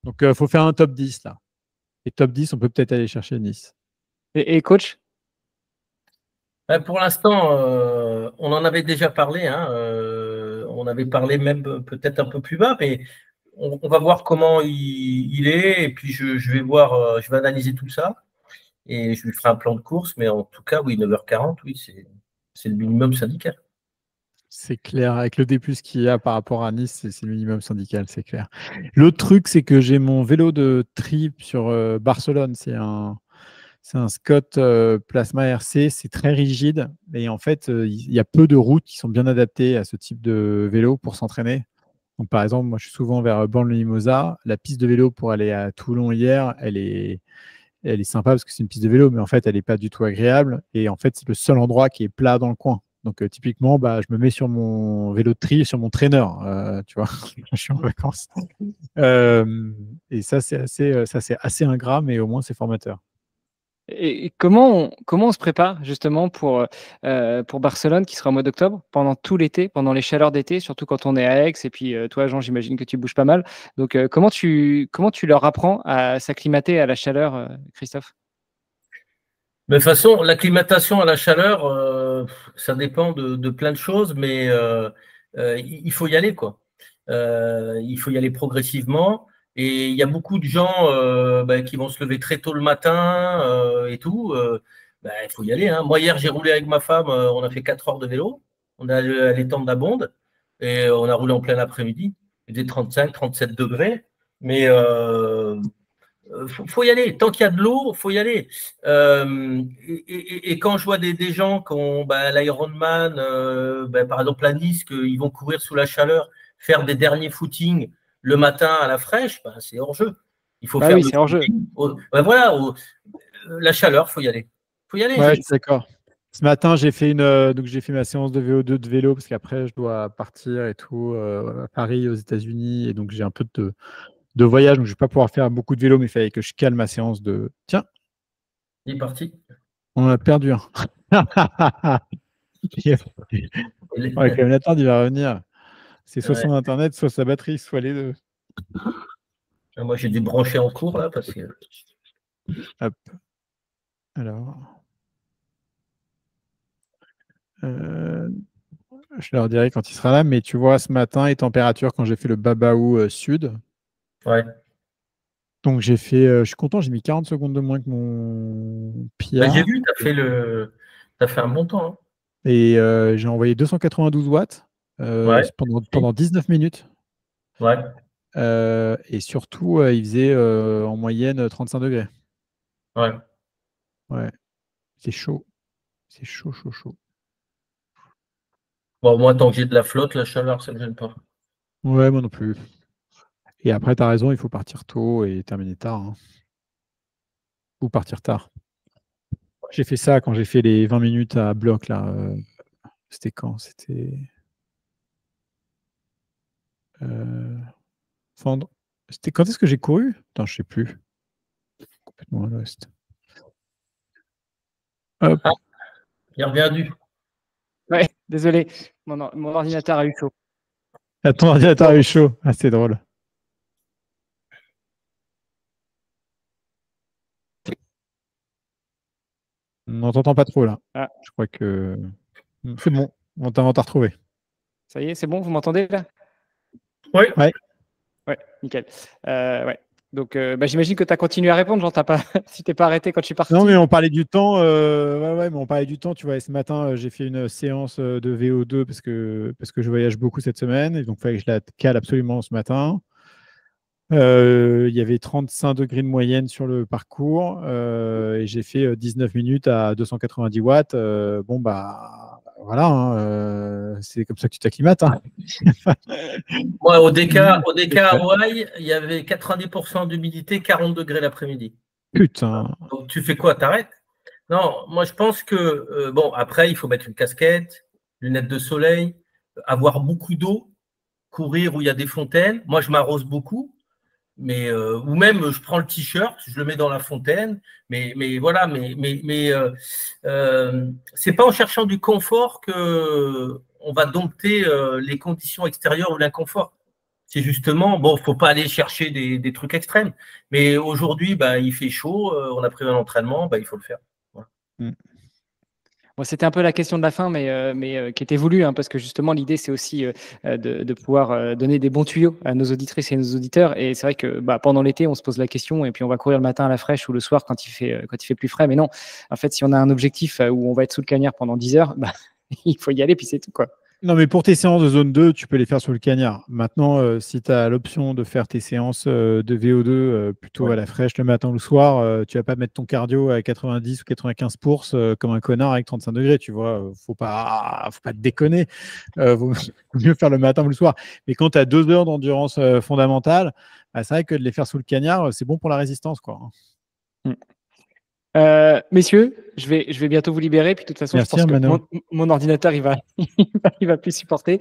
Donc, il faut faire un top 10 là. Et top 10, on peut peut-être aller chercher Nice. Et coach? Pour l'instant, on en avait déjà parlé. On avait parlé même peut-être un peu plus bas, mais on va voir comment il est. Et puis, je vais voir, je vais analyser tout ça. Et je lui ferai un plan de course. Mais en tout cas, oui, 9h40, oui, c'est le minimum syndical. C'est clair. Avec le D+ qu'il y a par rapport à Nice, c'est le minimum syndical, c'est clair. L'autre truc, c'est que j'ai mon vélo de trip sur Barcelone. C'est un Scott Plasma RC, c'est très rigide et en fait, il y a peu de routes qui sont bien adaptées à ce type de vélo pour s'entraîner. Donc, par exemple, moi, je suis souvent vers Borne-le-Mimosa. La piste de vélo pour aller à Toulon hier, elle est sympa parce que c'est une piste de vélo, mais en fait, elle n'est pas du tout agréable. Et en fait, c'est le seul endroit qui est plat dans le coin. Donc, typiquement, je me mets sur mon vélo de tri, sur mon trainer, tu vois, je suis en vacances. Et ça, c'est assez ingrat, mais au moins, c'est formateur. Et comment on se prépare justement pour Barcelone qui sera au mois d'octobre, pendant tout l'été, pendant les chaleurs d'été, surtout quand on est à Aix, et puis toi Jean, j'imagine que tu bouges pas mal. Donc comment tu leur apprends à s'acclimater à la chaleur, Christophe? Mais de toute façon, l'acclimatation à la chaleur, ça dépend de plein de choses, mais il faut y aller, quoi. Il faut y aller progressivement. Et il y a beaucoup de gens qui vont se lever très tôt le matin et tout. Il faut y aller, hein. Moi, hier, j'ai roulé avec ma femme. On a fait 4 heures de vélo. On est allé à l'étang d'Abonde et on a roulé en plein après-midi. Il faisait 35, 37 degrés. Mais faut y aller. Tant qu'il y a de l'eau, faut y aller. Et quand je vois des gens qui ont l'Ironman, par exemple à Nice, qu'ils vont courir sous la chaleur, faire des derniers footings le matin à la fraîche, c'est hors jeu. Il faut faire oui, c'est hors jeu. La chaleur, faut y aller. Faut y aller. Ouais, je suis d'accord. Ce matin, j'ai fait ma séance de VO2 de vélo parce qu'après, je dois partir et tout à Paris, aux États-Unis. Et donc, j'ai un peu de voyage. Donc, je ne vais pas pouvoir faire beaucoup de vélo, mais il fallait que je cale ma séance de. Tiens, il est parti. On en a perdu un. Ouais, Caminator, il va revenir. C'est soit son internet, soit sa batterie, soit les deux. Moi, j'ai dû brancher en cours là parce que. Hop. Alors. Je leur dirai quand il sera là, mais tu vois, ce matin, les températures, quand j'ai fait le Babaou Sud. Ouais. Donc, j'ai fait. Je suis content, j'ai mis 40 secondes de moins que mon Pierre. J'ai vu, tu as fait un bon temps. Hein. Et j'ai envoyé 292 watts pendant 19 minutes. Ouais. Et surtout, il faisait en moyenne 35 degrés. Ouais. Ouais. C'est chaud. C'est chaud, chaud, chaud. Bon, moi, tant que j'ai de la flotte, la chaleur, ça ne me gêne pas. Ouais, moi non plus. Et après, tu as raison, il faut partir tôt et terminer tard. Hein. Ou partir tard. J'ai fait ça quand j'ai fait les 20 minutes à bloc, là. C'était quand? C'était. Fendre. C'était quand est-ce que j'ai couru? Putain, je sais plus. Complètement à l'ouest. Hop. Ah, il est revenu. Ouais, désolé. Mon ordinateur a eu chaud. Ah, ton ordinateur a eu chaud. Ah, c'est drôle. On n'entend pas trop là. Ah. Je crois que c'est bon. On t'a retrouvé. Ça y est, c'est bon, vous m'entendez là? Oui. Ouais. Ouais, nickel. Ouais. Donc, j'imagine que tu as continué à répondre, genre, tu t'es pas arrêté quand je suis parti. Non, mais on parlait du temps. Mais on parlait du temps. Tu vois, ce matin, j'ai fait une séance de VO2 parce que je voyage beaucoup cette semaine. Et donc, il fallait que je la cale absolument ce matin. Il y avait 35 degrés de moyenne sur le parcours et j'ai fait 19 minutes à 290 watts. Voilà, hein, c'est comme ça que tu t'acclimates. Hein. Ouais, au DK Hawaï, il y avait 90% d'humidité, 40 degrés l'après-midi. Putain. Donc, tu fais quoi? T'arrêtes? Non, moi, je pense que, après, il faut mettre une casquette, lunettes de soleil, avoir beaucoup d'eau, courir où il y a des fontaines. Moi, je m'arrose beaucoup. Mais ou même je prends le t-shirt, je le mets dans la fontaine, mais voilà, c'est pas en cherchant du confort que on va dompter les conditions extérieures ou l'inconfort. C'est justement, faut pas aller chercher des trucs extrêmes. Mais aujourd'hui, il fait chaud, on a pris un entraînement, il faut le faire. Voilà. Bon, c'était un peu la question de la fin, mais qui était voulue, hein, parce que justement, l'idée, c'est aussi de pouvoir donner des bons tuyaux à nos auditrices et à nos auditeurs. Et c'est vrai que pendant l'été, on se pose la question et puis on va courir le matin à la fraîche ou le soir quand il fait plus frais. Mais non, en fait, si on a un objectif où on va être sous le cagnard pendant 10 heures, il faut y aller, puis c'est tout, quoi. Non, mais pour tes séances de zone 2, tu peux les faire sur le cagnard. Maintenant, si tu as l'option de faire tes séances de VO2 plutôt à la fraîche le matin ou le soir, tu vas pas mettre ton cardio à 90 ou 95 comme un connard avec 35 degrés, tu vois. Faut pas te déconner. Vaut mieux faire le matin ou le soir. Mais quand tu as 2 heures d'endurance fondamentale, c'est vrai que de les faire sous le cagnard, c'est bon pour la résistance, quoi. Messieurs, je vais bientôt vous libérer. Puis de toute façon, merci, je pense que mon ordinateur, il va plus supporter.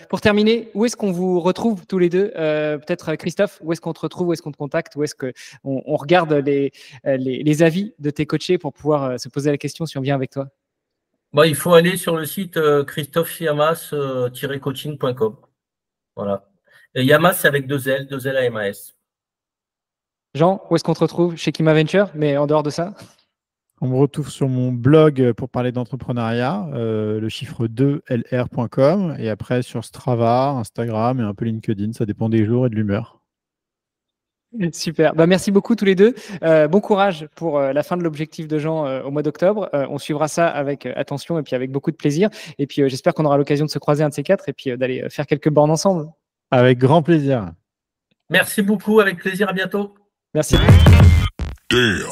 Pour terminer, où est-ce qu'on vous retrouve tous les deux? Peut-être Christophe, où est-ce qu'on te retrouve? Où est-ce qu'on te contacte? Où est-ce qu'on regarde les avis de tes coachés pour pouvoir se poser la question si on vient avec toi? Il faut aller sur le site christopheyamas-coaching.com. Voilà. Et Yamas, c'est avec 2 L A-M-A-S. Jean, où est-ce qu'on te retrouve? Chez Kima Venture, mais en dehors de ça? On me retrouve sur mon blog pour parler d'entrepreneuriat, le chiffre 2lr.com, et après sur Strava, Instagram et un peu LinkedIn. Ça dépend des jours et de l'humeur. Super. Bah, merci beaucoup tous les deux. Bon courage pour la fin de l'objectif de Jean au mois d'octobre. On suivra ça avec attention et puis avec beaucoup de plaisir. Et puis j'espère qu'on aura l'occasion de se croiser un de ces quatre et puis d'aller faire quelques bornes ensemble. Avec grand plaisir. Merci beaucoup, avec plaisir, à bientôt. Merci. Damn.